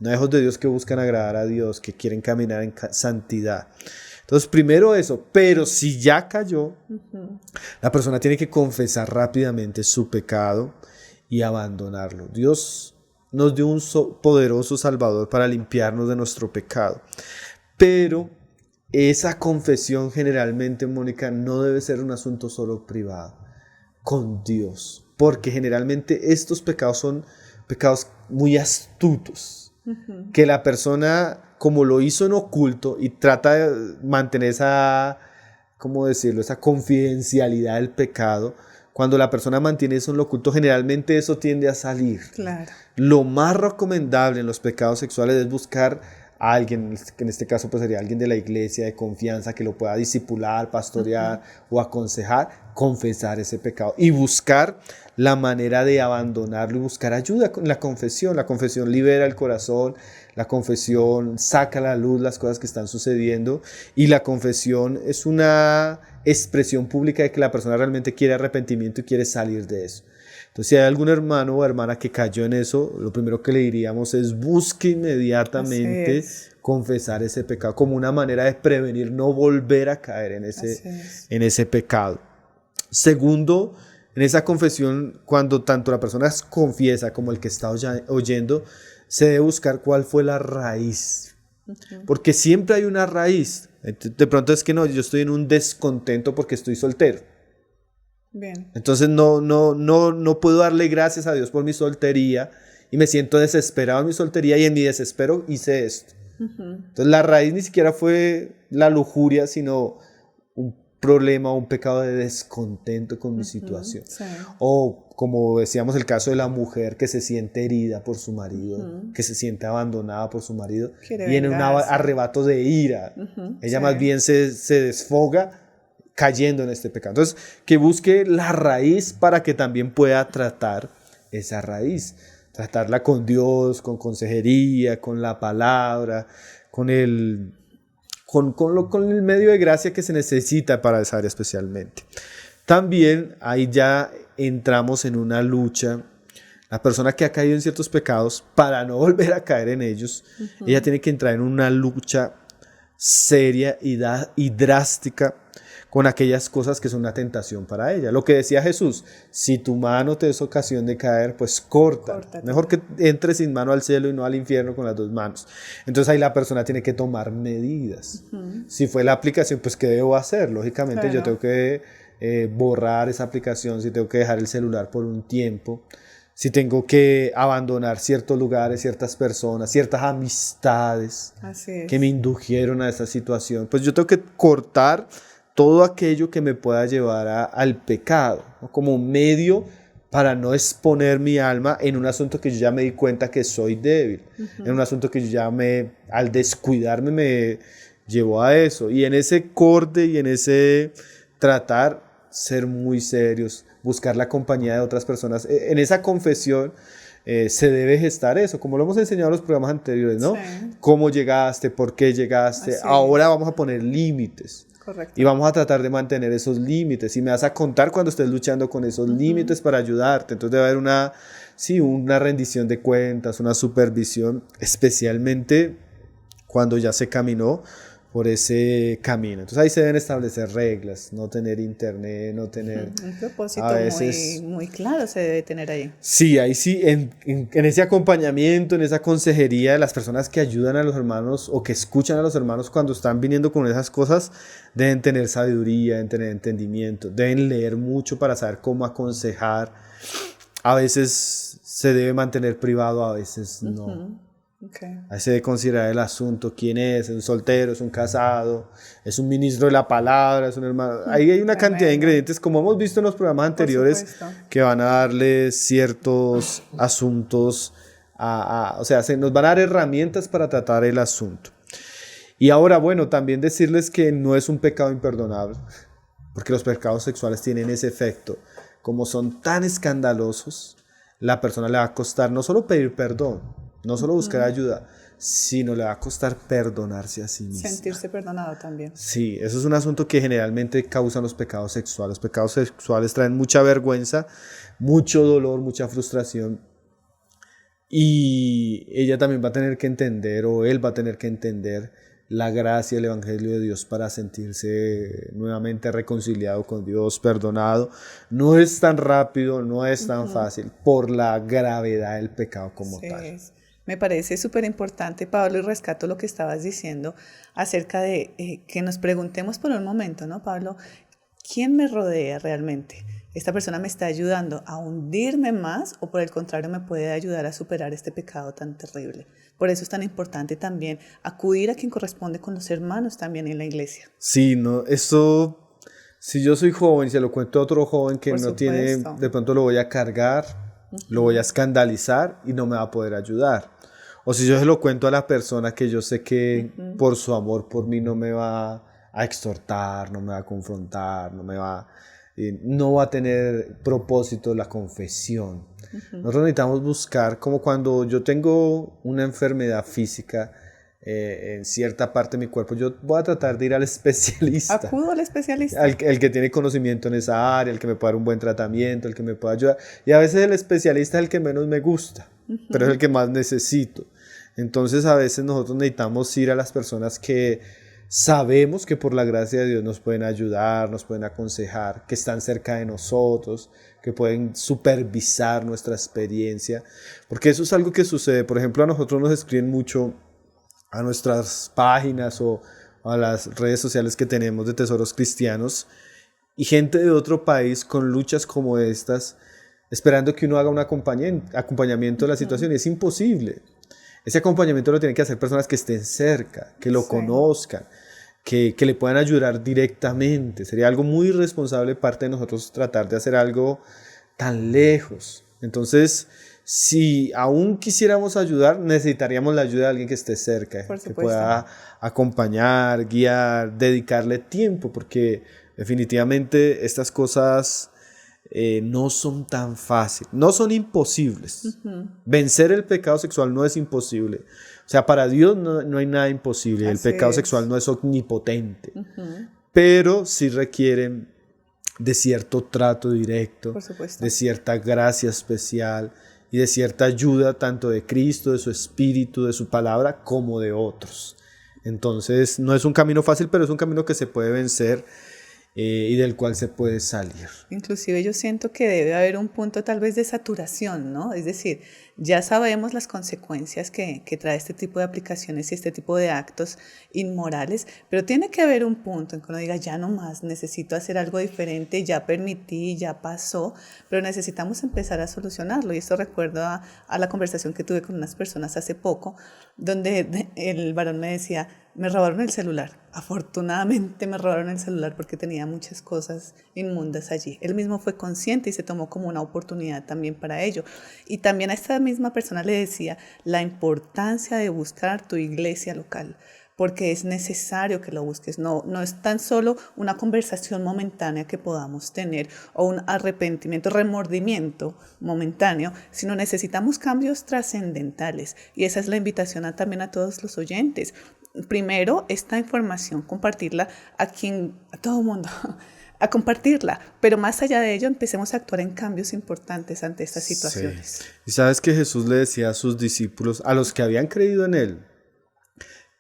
No hijos de Dios que buscan agradar a Dios, que quieren caminar en santidad. Entonces, primero eso, pero si ya cayó, la persona tiene que confesar rápidamente su pecado y abandonarlo. Dios nos dio un poderoso Salvador para limpiarnos de nuestro pecado. Pero esa confesión generalmente, Mónica, no debe ser un asunto solo privado con Dios. Porque generalmente estos pecados son pecados muy astutos. que la persona, como lo hizo en oculto y trata de mantener esa, ¿cómo decirlo?, esa confidencialidad del pecado, cuando la persona mantiene eso en lo oculto, generalmente eso tiende a salir. Claro. Lo más recomendable en los pecados sexuales es buscar a alguien, que en este caso pues sería alguien de la iglesia de confianza que lo pueda discipular, pastorear o aconsejar, confesar ese pecado y buscar la manera de abandonarlo y buscar ayuda con la confesión. La confesión libera el corazón, la confesión saca a la luz las cosas que están sucediendo y la confesión es una expresión pública de que la persona realmente quiere arrepentimiento y quiere salir de eso. Entonces, si hay algún hermano o hermana que cayó en eso, lo primero que le diríamos es busque inmediatamente confesar ese pecado como una manera de prevenir no volver a caer en ese pecado. Segundo, en esa confesión, cuando tanto la persona confiesa como el que está oyendo, se debe buscar cuál fue la raíz. Porque siempre hay una raíz. De pronto es que no, yo estoy en un descontento porque estoy soltero. Bien. Entonces no puedo darle gracias a Dios por mi soltería y me siento desesperado en mi soltería y en mi desespero hice esto. Entonces la raíz ni siquiera fue la lujuria, sino un problema o un pecado de descontento con mi situación. Sí. O como decíamos el caso de la mujer que se siente herida por su marido, que se siente abandonada por su marido, viene un arrebato de ira. Ella más bien se desfoga cayendo en este pecado. Entonces, que busque la raíz para que también pueda tratar esa raíz. Tratarla con Dios, con consejería, con la palabra, con el medio de gracia que se necesita para esa área especialmente. También ahí ya entramos en una lucha. La persona que ha caído en ciertos pecados, para no volver a caer en ellos, ella tiene que entrar en una lucha seria y drástica con aquellas cosas que son una tentación para ella. Lo que decía Jesús, si tu mano te es ocasión de caer, pues córtate. Mejor que entres sin mano al cielo y no al infierno con las dos manos. Entonces ahí la persona tiene que tomar medidas. Si fue la aplicación, pues ¿qué debo hacer? Lógicamente yo tengo que borrar esa aplicación, si tengo que dejar el celular por un tiempo, si tengo que abandonar ciertos lugares, ciertas personas, ciertas amistades que me indujeron a esa situación, pues yo tengo que cortar todo aquello que me pueda llevar al pecado, ¿no? Como un medio para no exponer mi alma en un asunto que yo ya me di cuenta que soy débil, en un asunto que yo ya al descuidarme me llevó a eso. Y en ese corte y en ese tratar, ser muy serios, buscar la compañía de otras personas. En esa confesión se debe gestar eso, como lo hemos enseñado en los programas anteriores, ¿no? Sí. ¿Cómo llegaste? ¿Por qué llegaste? Ahora vamos a poner límites. Correcto. Y vamos a tratar de mantener esos límites. Y me vas a contar cuando estés luchando con esos límites para ayudarte. Entonces debe haber una rendición de cuentas, una supervisión, especialmente cuando ya se caminó por ese camino. Entonces ahí se deben establecer reglas, no tener internet, no tener... Un propósito muy claro se debe tener ahí. Sí, ahí sí, en ese acompañamiento, en esa consejería de las personas que ayudan a los hermanos o que escuchan a los hermanos cuando están viniendo con esas cosas, deben tener sabiduría, deben tener entendimiento, deben leer mucho para saber cómo aconsejar. A veces se debe mantener privado, a veces no. Okay. Ahí se debe considerar el asunto, quién es un soltero, es un casado, es un ministro de la palabra, es un hermano. Ahí hay una cantidad de ingredientes, como hemos visto en los programas anteriores, que van a darle ciertos asuntos, o sea, nos van a dar herramientas para tratar el asunto. Y ahora, bueno, también decirles que no es un pecado imperdonable, porque los pecados sexuales tienen ese efecto. Como son tan escandalosos, la persona le va a costar no solo pedir perdón, no solo buscar ayuda, sino le va a costar perdonarse a sí mismo. Sentirse perdonado también. Sí, eso es un asunto que generalmente causan los pecados sexuales. Los pecados sexuales traen mucha vergüenza, mucho dolor, mucha frustración. Y ella también va a tener que entender, o él va a tener que entender, la gracia del Evangelio de Dios para sentirse nuevamente reconciliado con Dios, perdonado. No es tan rápido, no es tan fácil, por la gravedad del pecado como tal. Me parece súper importante, Pablo, y rescato lo que estabas diciendo acerca de que nos preguntemos por un momento, ¿no, Pablo? ¿Quién me rodea realmente? ¿Esta persona me está ayudando a hundirme más o por el contrario me puede ayudar a superar este pecado tan terrible? Por eso es tan importante también acudir a quien corresponde con los hermanos también en la iglesia. Sí, no, eso, si yo soy joven y se lo cuento a otro joven que Por no tiene, supuesto. de pronto lo voy a cargar, lo voy a escandalizar y no me va a poder ayudar. O si yo se lo cuento a la persona que yo sé que por su amor por mí no me va a exhortar, no me va a confrontar, no va a tener propósito la confesión. Nosotros necesitamos buscar, como cuando yo tengo una enfermedad física en cierta parte de mi cuerpo, yo voy a tratar de ir al especialista. Acudo al especialista. El que tiene conocimiento en esa área, el que me pueda dar un buen tratamiento, el que me pueda ayudar. Y a veces el especialista es el que menos me gusta, pero es el que más necesito. Entonces a veces nosotros necesitamos ir a las personas que sabemos que por la gracia de Dios nos pueden ayudar, nos pueden aconsejar, que están cerca de nosotros, que pueden supervisar nuestra experiencia, porque eso es algo que sucede. Por ejemplo, a nosotros nos escriben mucho a nuestras páginas o a las redes sociales que tenemos de Tesoros Cristianos y gente de otro país con luchas como estas, esperando que uno haga un acompañamiento de la situación, y es imposible. Ese acompañamiento lo tienen que hacer personas que estén cerca, que lo conozcan, que le puedan ayudar directamente. Sería algo muy irresponsable de parte de nosotros tratar de hacer algo tan lejos. Entonces, si aún quisiéramos ayudar, necesitaríamos la ayuda de alguien que esté cerca, que pueda acompañar, guiar, dedicarle tiempo, porque definitivamente estas cosas no son tan fáciles, no son imposibles. Vencer el pecado sexual no es imposible. O sea, para Dios no hay nada imposible. Así el pecado sexual no es omnipotente, pero sí requieren de cierto trato directo, de cierta gracia especial y de cierta ayuda tanto de Cristo, de su Espíritu, de su palabra, como de otros. Entonces, no es un camino fácil, pero es un camino que se puede vencer y del cual se puede salir. Inclusive yo siento que debe haber un punto tal vez de saturación, ¿no? Es decir, ya sabemos las consecuencias que trae este tipo de aplicaciones y este tipo de actos inmorales, pero tiene que haber un punto en que uno diga, ya no más, necesito hacer algo diferente, ya permití, ya pasó, pero necesitamos empezar a solucionarlo. Y esto recuerdo a la conversación que tuve con unas personas hace poco, donde el varón me decía, me robaron el celular. Afortunadamente me robaron el celular porque tenía muchas cosas inmundas allí. Él mismo fue consciente y se tomó como una oportunidad también para ello. Y también a esta misma persona le decía la importancia de buscar tu iglesia local, porque es necesario que lo busques. No es tan solo una conversación momentánea que podamos tener o un arrepentimiento, remordimiento momentáneo, sino necesitamos cambios trascendentales. Y esa es la invitación también a todos los oyentes. Primero, esta información, compartirla a todo el mundo, a compartirla, pero más allá de ello, empecemos a actuar en cambios importantes ante estas situaciones. Sí. Y sabes que Jesús le decía a sus discípulos, a los que habían creído en Él,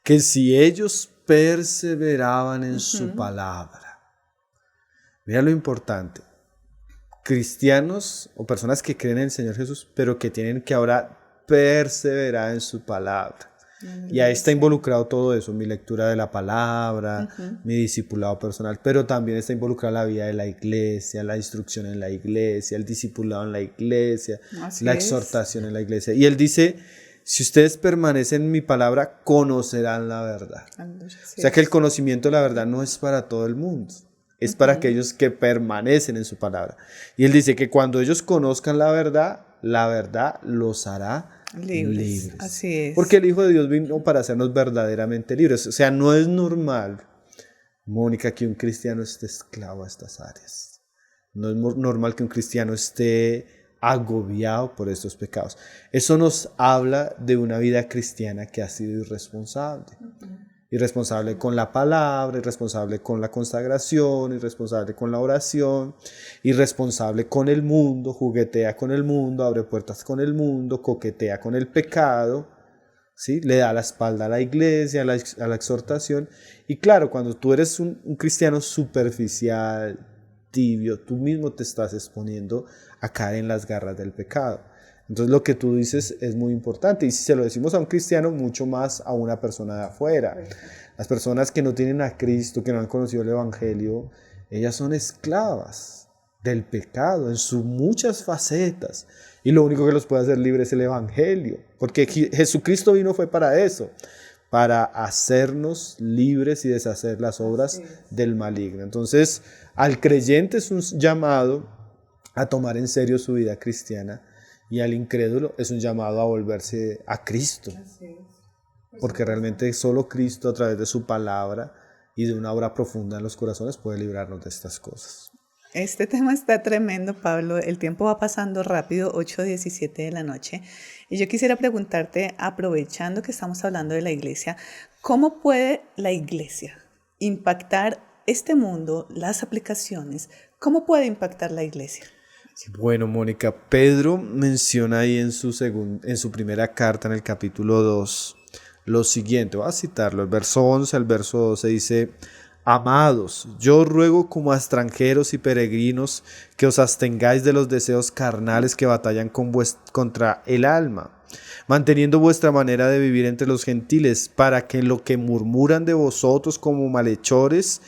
que si ellos perseveraban en su palabra, mira lo importante, cristianos o personas que creen en el Señor Jesús, pero que tienen que ahora perseverar en su palabra. Y ahí está involucrado todo eso, mi lectura de la palabra, mi discipulado personal, pero también está involucrada la vida de la iglesia, la instrucción en la iglesia, el discipulado en la iglesia, la exhortación en la iglesia. Y él dice, si ustedes permanecen en mi palabra, conocerán la verdad. O sea que el conocimiento de la verdad no es para todo el mundo, es para aquellos que permanecen en su palabra. Y él dice que cuando ellos conozcan la verdad los hará libres. Así es. Porque el Hijo de Dios vino para hacernos verdaderamente libres. O sea, no es normal, Mónica, que un cristiano esté esclavo a estas áreas. No es normal que un cristiano esté agobiado por estos pecados. Eso nos habla de una vida cristiana que ha sido irresponsable. Irresponsable con la palabra, irresponsable con la consagración, irresponsable con la oración, irresponsable con el mundo, juguetea con el mundo, abre puertas con el mundo, coquetea con el pecado, ¿sí? Le da la espalda a la iglesia, a la exhortación. Y claro, cuando tú eres un cristiano superficial, tibio, tú mismo te estás exponiendo a caer en las garras del pecado. Entonces lo que tú dices es muy importante, y si se lo decimos a un cristiano, mucho más a una persona de afuera. Las personas que no tienen a Cristo, que no han conocido el Evangelio, ellas son esclavas del pecado en sus muchas facetas. Y lo único que los puede hacer libres es el Evangelio, porque Jesucristo vino fue para eso, para hacernos libres y deshacer las obras del maligno. Entonces, al creyente es un llamado a tomar en serio su vida cristiana, y al incrédulo es un llamado a volverse a Cristo, porque realmente solo Cristo, a través de su palabra y de una obra profunda en los corazones, puede librarnos de estas cosas. Este tema está tremendo, Pablo. El tiempo va pasando rápido, 8:17 de la noche. Y yo quisiera preguntarte, aprovechando que estamos hablando de la iglesia, ¿cómo puede la iglesia impactar este mundo, las aplicaciones? ¿Cómo puede impactar la iglesia? Bueno, Mónica, Pedro menciona ahí en su primera carta, en el capítulo 2, lo siguiente. Voy a citarlo, el verso 11 al verso 12 dice: Amados, yo os ruego como a extranjeros y peregrinos que os abstengáis de los deseos carnales que batallan contra el alma, manteniendo vuestra manera de vivir entre los gentiles, para que lo que murmuran de vosotros como malhechores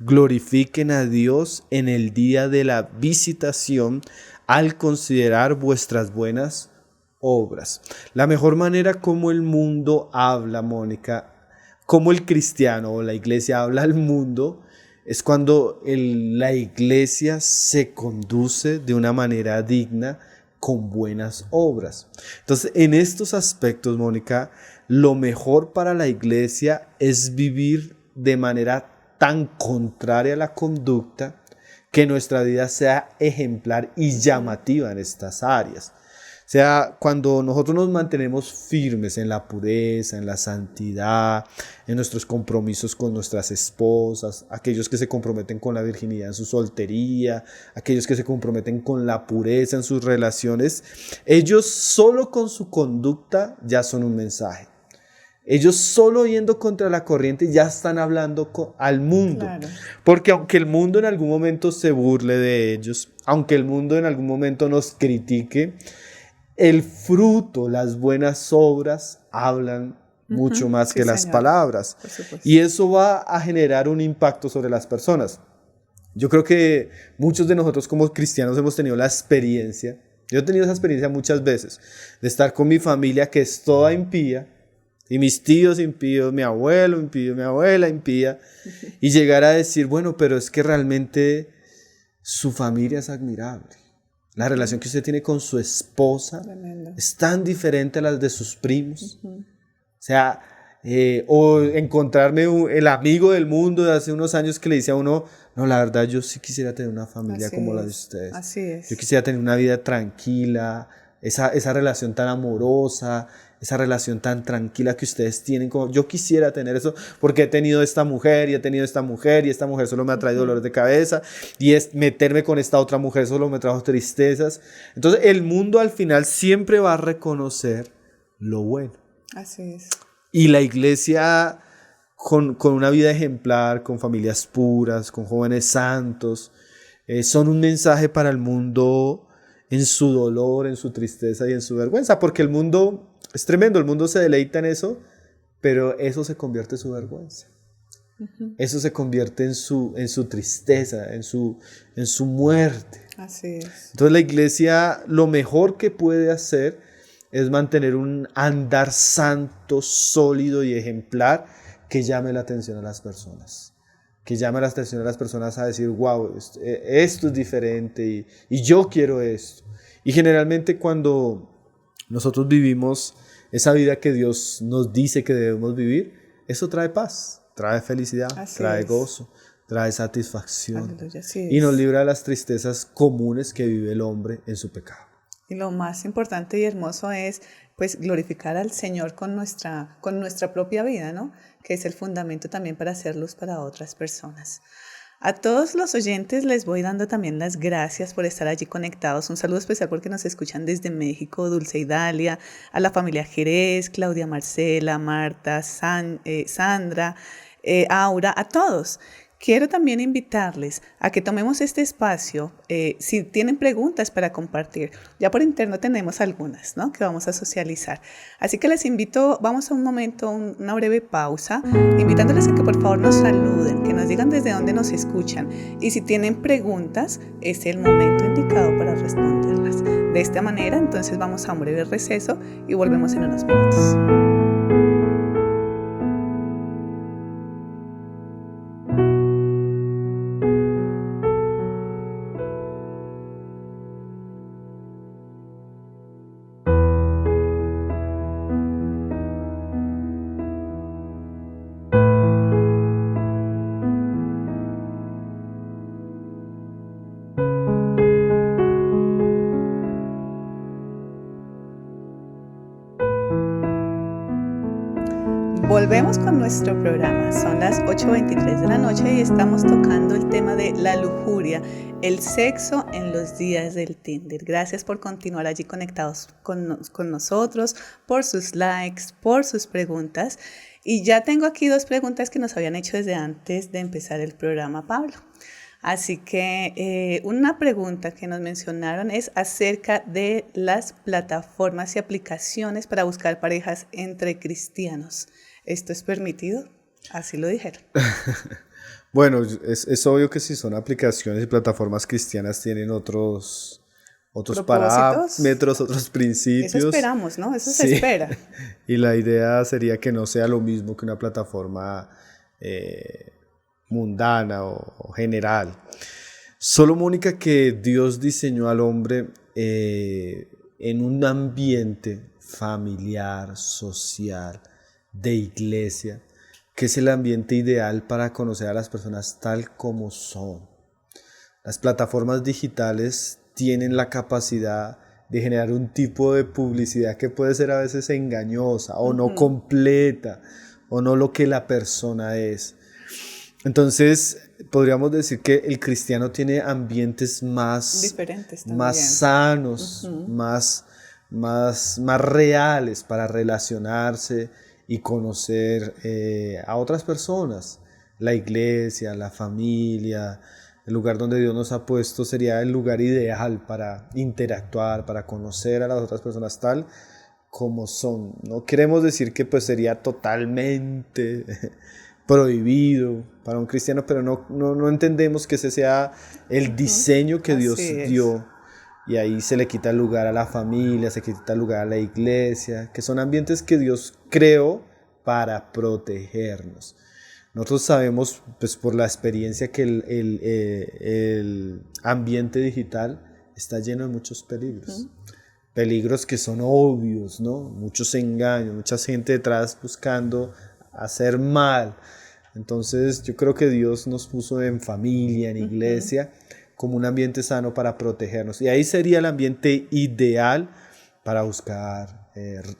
glorifiquen a Dios en el día de la visitación al considerar vuestras buenas obras. La mejor manera como el mundo habla, Mónica, como el cristiano o la iglesia habla al mundo, es cuando la iglesia se conduce de una manera digna con buenas obras. Entonces, en estos aspectos, Mónica, lo mejor para la iglesia es vivir de manera tan contraria a la conducta que nuestra vida sea ejemplar y llamativa en estas áreas. O sea, cuando nosotros nos mantenemos firmes en la pureza, en la santidad, en nuestros compromisos con nuestras esposas, aquellos que se comprometen con la virginidad en su soltería, aquellos que se comprometen con la pureza en sus relaciones, ellos solo con su conducta ya son un mensaje. Ellos solo yendo contra la corriente ya están hablando al mundo. Claro. Porque aunque el mundo en algún momento se burle de ellos, aunque el mundo en algún momento nos critique, el fruto, las buenas obras hablan mucho más que las palabras. Y eso va a generar un impacto sobre las personas. Yo creo que muchos de nosotros como cristianos hemos tenido la experiencia, yo he tenido esa experiencia muchas veces, de estar con mi familia que es toda impía, y mis tíos impíos, mi abuelo impío, mi abuela impía, y llegar a decir, bueno, pero es que realmente su familia es admirable. La relación que usted tiene con su esposa es tan diferente a las de sus primos. O sea, o encontrarme el amigo del mundo de hace unos años que le dice a uno, no, la verdad yo sí quisiera tener una familia como la de ustedes. Así es. Yo quisiera tener una vida tranquila, esa relación tan amorosa, esa relación tan tranquila que ustedes tienen. Yo quisiera tener eso porque he tenido esta mujer y he tenido esta mujer y esta mujer solo me ha traído dolores de cabeza y meterme con esta otra mujer solo me trajo tristezas. Entonces el mundo al final siempre va a reconocer lo bueno. Así es. Y la iglesia con una vida ejemplar, con familias puras, con jóvenes santos, son un mensaje para el mundo en su dolor, en su tristeza y en su vergüenza, porque el mundo es tremendo, el mundo se deleita en eso, pero eso se convierte en su vergüenza. Eso se convierte en su tristeza, en su muerte. Así es. Entonces la iglesia lo mejor que puede hacer es mantener un andar santo, sólido y ejemplar que llame la atención a las personas. Que llame la atención a las personas a decir, wow, esto es diferente y yo quiero esto. Y generalmente cuando nosotros vivimos esa vida que Dios nos dice que debemos vivir, eso trae paz, trae felicidad, trae gozo, trae satisfacción. Aleluya, y nos libra de las tristezas comunes que vive el hombre en su pecado. Y lo más importante y hermoso es pues glorificar al Señor con nuestra propia vida, ¿no? Que es el fundamento también para hacer luz para otras personas. A todos los oyentes les voy dando también las gracias por estar allí conectados. Un saludo especial porque nos escuchan desde México, Dulce y Dalia, a la familia Jerez, Claudia Marcela, Marta, Sandra, Aura, a todos. Quiero también invitarles a que tomemos este espacio, si tienen preguntas para compartir. Ya por interno tenemos algunas, ¿no?, que vamos a socializar. Así que les invito, vamos a un momento, una breve pausa, invitándoles a que por favor nos saluden, que nos digan desde dónde nos escuchan. Y si tienen preguntas, es el momento indicado para responderlas. De esta manera, entonces vamos a un breve receso y volvemos en unos minutos. Volvemos con nuestro programa. Son las 8:23 de la noche y estamos tocando el tema de la lujuria, el sexo en los días del Tinder. Gracias por continuar allí conectados con nosotros, por sus likes, por sus preguntas. Y ya tengo aquí 2 preguntas que nos habían hecho desde antes de empezar el programa, Pablo. Así que una pregunta que nos mencionaron es acerca de las plataformas y aplicaciones para buscar parejas entre cristianos. ¿Esto es permitido? Así lo dijeron. Bueno, es obvio que si son aplicaciones y plataformas cristianas tienen otros parámetros, otros principios. Eso esperamos, ¿no? Eso se espera. Y la idea sería que no sea lo mismo que una plataforma mundana o general. Solo, Mónica, que Dios diseñó al hombre en un ambiente familiar, social, de iglesia, que es el ambiente ideal para conocer a las personas tal como son. Las plataformas digitales tienen la capacidad de generar un tipo de publicidad que puede ser a veces engañosa o no completa o no lo que la persona es. Entonces, podríamos decir que el cristiano tiene ambientes más diferentes también, más sanos, más reales para relacionarse y conocer a otras personas. La iglesia, la familia, el lugar donde Dios nos ha puesto sería el lugar ideal para interactuar, para conocer a las otras personas tal como son. No queremos decir que pues sería totalmente prohibido para un cristiano, pero no entendemos que ese sea el diseño que Dios dio. Y ahí se le quita el lugar a la familia, se quita el lugar a la iglesia, que son ambientes que Dios creó para protegernos. Nosotros sabemos, pues, por la experiencia que el ambiente digital está lleno de muchos peligros. Peligros que son obvios, ¿no? Muchos engaños, mucha gente detrás buscando hacer mal. Entonces yo creo que Dios nos puso en familia, en iglesia, como un ambiente sano para protegernos. Y ahí sería el ambiente ideal para buscar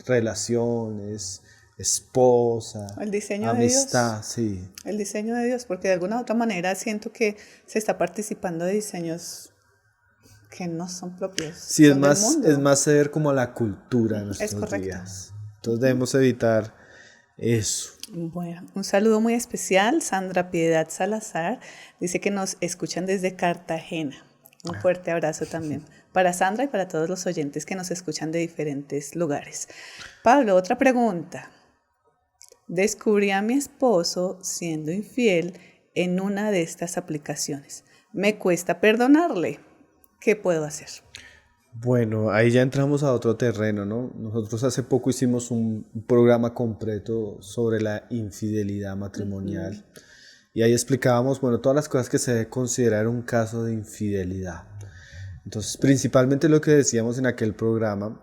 relaciones, esposa, el diseño amistad, de Dios. Sí. El diseño de Dios, porque de alguna u otra manera siento que se está participando de diseños que no son propios. Sí, son del mundo. Es más ceder como a la cultura de nuestros días. Entonces debemos evitar eso. Bueno, un saludo muy especial. Sandra Piedad Salazar dice que nos escuchan desde Cartagena. Un fuerte abrazo también para Sandra y para todos los oyentes que nos escuchan de diferentes lugares. Pablo, otra pregunta. Descubrí a mi esposo siendo infiel en una de estas aplicaciones. Me cuesta perdonarle. ¿Qué puedo hacer? Bueno, ahí ya entramos a otro terreno, ¿no? Nosotros hace poco hicimos un programa completo sobre la infidelidad matrimonial y ahí explicábamos, bueno, todas las cosas que se debe considerar un caso de infidelidad. Entonces, principalmente lo que decíamos en aquel programa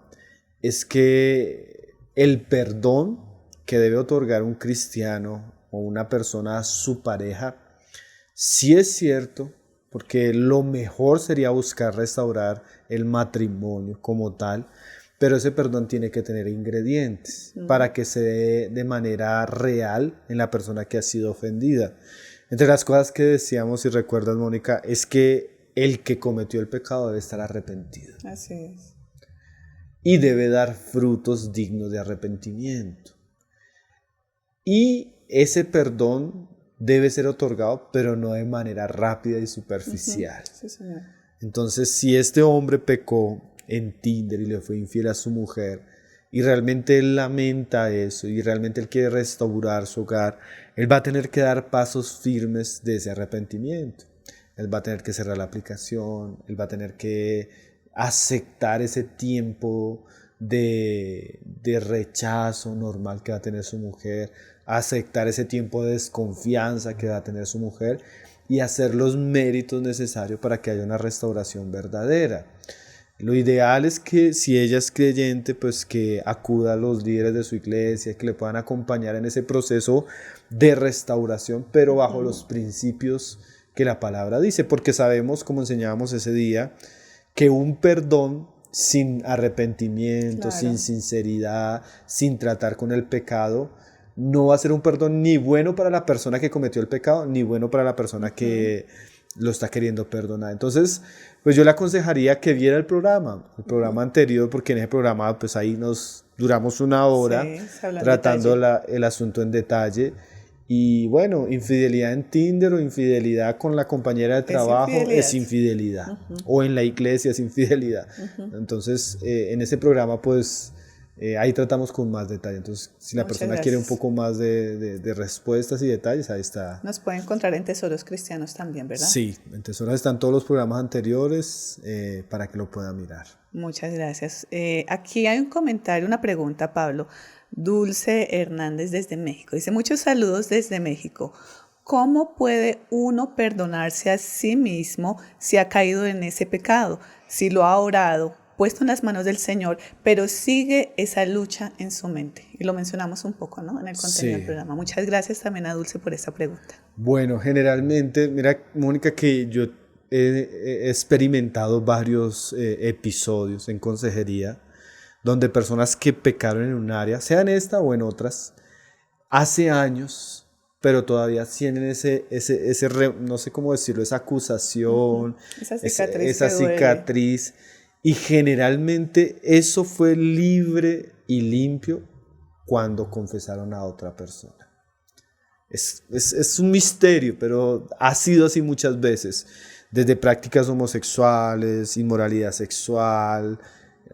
es que el perdón que debe otorgar un cristiano o una persona a su pareja, sí es cierto, porque lo mejor sería buscar restaurar el matrimonio como tal, pero ese perdón tiene que tener ingredientes para que se dé de manera real en la persona que ha sido ofendida. Entre las cosas que decíamos, si recuerdas, Mónica, es que el que cometió el pecado debe estar arrepentido. Así es. Y debe dar frutos dignos de arrepentimiento. Y ese perdón debe ser otorgado, pero no de manera rápida y superficial. Sí, señor. Entonces, si este hombre pecó en Tinder y le fue infiel a su mujer, y realmente él lamenta eso, y realmente él quiere restaurar su hogar, él va a tener que dar pasos firmes de ese arrepentimiento. Él va a tener que cerrar la aplicación, él va a tener que aceptar ese tiempo de rechazo normal que va a tener su mujer, aceptar ese tiempo de desconfianza que va a tener su mujer y hacer los méritos necesarios para que haya una restauración verdadera. Lo ideal es que si ella es creyente, pues que acuda a los líderes de su iglesia, que le puedan acompañar en ese proceso de restauración, pero bajo los principios que la palabra dice, porque sabemos, como enseñábamos ese día, que un perdón sin arrepentimiento, sin sinceridad, sin tratar con el pecado, no va a ser un perdón ni bueno para la persona que cometió el pecado, ni bueno para la persona que lo está queriendo perdonar. Entonces, pues yo le aconsejaría que viera el programa anterior, porque en ese programa pues ahí nos duramos una hora tratando el asunto en detalle. Y bueno, infidelidad en Tinder o infidelidad con la compañera de trabajo es infidelidad. O en la iglesia es infidelidad. Entonces, en ese programa pues ahí tratamos con más detalle. Entonces, si la persona quiere un poco más de respuestas y detalles, ahí está. Nos puede encontrar en Tesoros Cristianos también, ¿verdad? Sí, en Tesoros están todos los programas anteriores para que lo pueda mirar. Muchas gracias. Aquí hay un comentario, una pregunta, Pablo. Dulce Hernández desde México. Dice, muchos saludos desde México. ¿Cómo puede uno perdonarse a sí mismo si ha caído en ese pecado? Si lo ha orado, puesto en las manos del Señor, pero sigue esa lucha en su mente. Y lo mencionamos un poco, ¿no?, en el contenido del programa. Muchas gracias también a Dulce por esa pregunta. Bueno, generalmente, mira, Mónica, que yo he experimentado varios episodios en consejería donde personas que pecaron en un área, sea en esta o en otras, hace años, pero todavía tienen ese no sé cómo decirlo, esa acusación, esa cicatriz, y generalmente eso fue libre y limpio cuando confesaron a otra persona. Es un misterio, pero ha sido así muchas veces, desde prácticas homosexuales, inmoralidad sexual,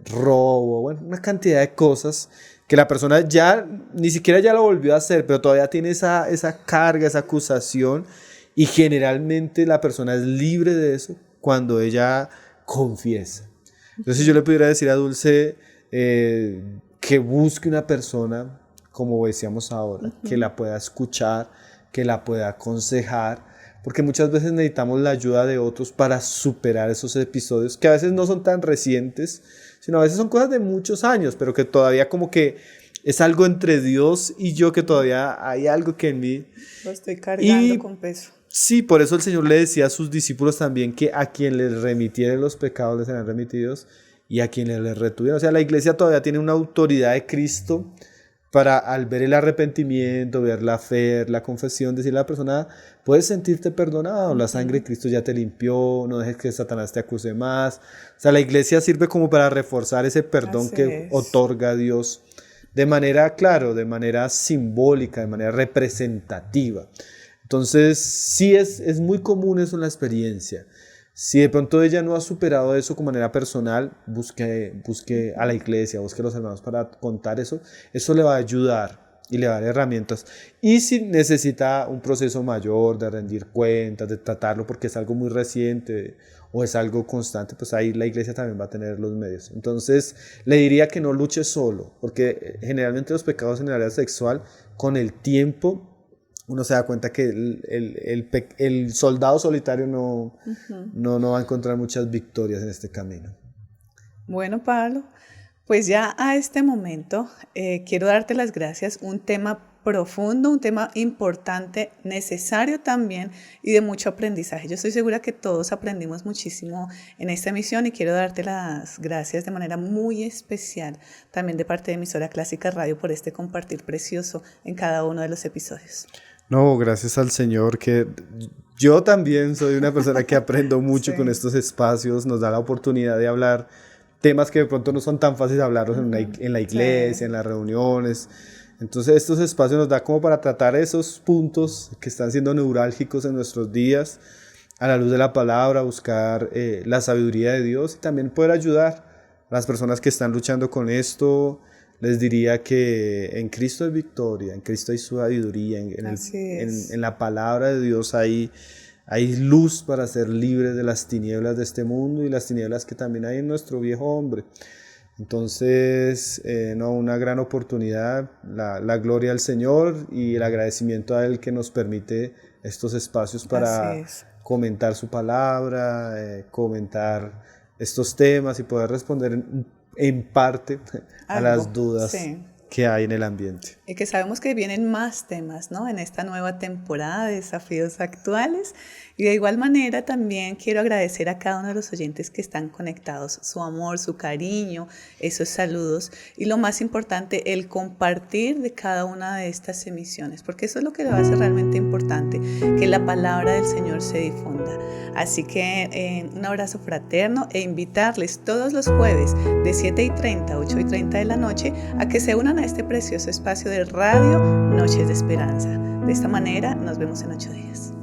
robo, bueno, una cantidad de cosas que la persona ya ni siquiera ya lo volvió a hacer, pero todavía tiene esa carga, esa acusación, y generalmente la persona es libre de eso cuando ella confiesa. Entonces yo le pudiera decir a Dulce que busque una persona, como decíamos ahora, que la pueda escuchar, que la pueda aconsejar, porque muchas veces necesitamos la ayuda de otros para superar esos episodios que a veces no son tan recientes, sino a veces son cosas de muchos años, pero que todavía como que es algo entre Dios y yo, que todavía hay algo que en mí lo estoy cargando con peso. Sí, por eso el Señor le decía a sus discípulos también que a quien les remitieren los pecados les serán remitidos y a quien les retuvieran. O sea, la iglesia todavía tiene una autoridad de Cristo para, al ver el arrepentimiento, ver la fe, la confesión, decirle a la persona, puedes sentirte perdonado, la sangre de Cristo ya te limpió, no dejes que Satanás te acuse más. O sea, la iglesia sirve como para reforzar ese perdón que otorga Dios de manera, claro, de manera simbólica, de manera representativa. Entonces, sí es muy común eso en la experiencia. Si de pronto ella no ha superado eso de manera personal, busque a la iglesia, busque a los hermanos para contar eso. Eso le va a ayudar y le va a dar herramientas. Y si necesita un proceso mayor de rendir cuentas, de tratarlo porque es algo muy reciente o es algo constante, pues ahí la iglesia también va a tener los medios. Entonces, le diría que no luche solo, porque generalmente los pecados en el área sexual, con el tiempo, uno se da cuenta que el soldado solitario no va a encontrar muchas victorias en este camino. Bueno, Pablo, pues ya a este momento quiero darte las gracias. Un tema profundo, un tema importante, necesario también y de mucho aprendizaje. Yo estoy segura que todos aprendimos muchísimo en esta emisión y quiero darte las gracias de manera muy especial también de parte de Emisora Clásica Radio por este compartir precioso en cada uno de los episodios. No, gracias al Señor, que yo también soy una persona que aprendo mucho con estos espacios, nos da la oportunidad de hablar temas que de pronto no son tan fáciles de hablarlos en la iglesia, en las reuniones. Entonces estos espacios nos da como para tratar esos puntos que están siendo neurálgicos en nuestros días, a la luz de la palabra, buscar la sabiduría de Dios y también poder ayudar a las personas que están luchando con esto. Les diría que en Cristo hay victoria, en Cristo hay sabiduría, en la palabra de Dios hay luz para ser libres de las tinieblas de este mundo y las tinieblas que también hay en nuestro viejo hombre. Entonces, una gran oportunidad, la gloria al Señor y el agradecimiento a Él que nos permite estos espacios para comentar su palabra, comentar estos temas y poder responder en parte a las dudas que hay en el ambiente. Y que sabemos que vienen más temas, ¿no? En esta nueva temporada de Desafíos Actuales. Y de igual manera también quiero agradecer a cada uno de los oyentes que están conectados, su amor, su cariño, esos saludos y lo más importante, el compartir de cada una de estas emisiones, porque eso es lo que lo hace realmente importante, que la palabra del Señor se difunda. Así que un abrazo fraterno e invitarles todos los jueves de 7:30 a 8:30 de la noche a que se unan a este precioso espacio de radio Noches de Esperanza. De esta manera nos vemos en 8 días.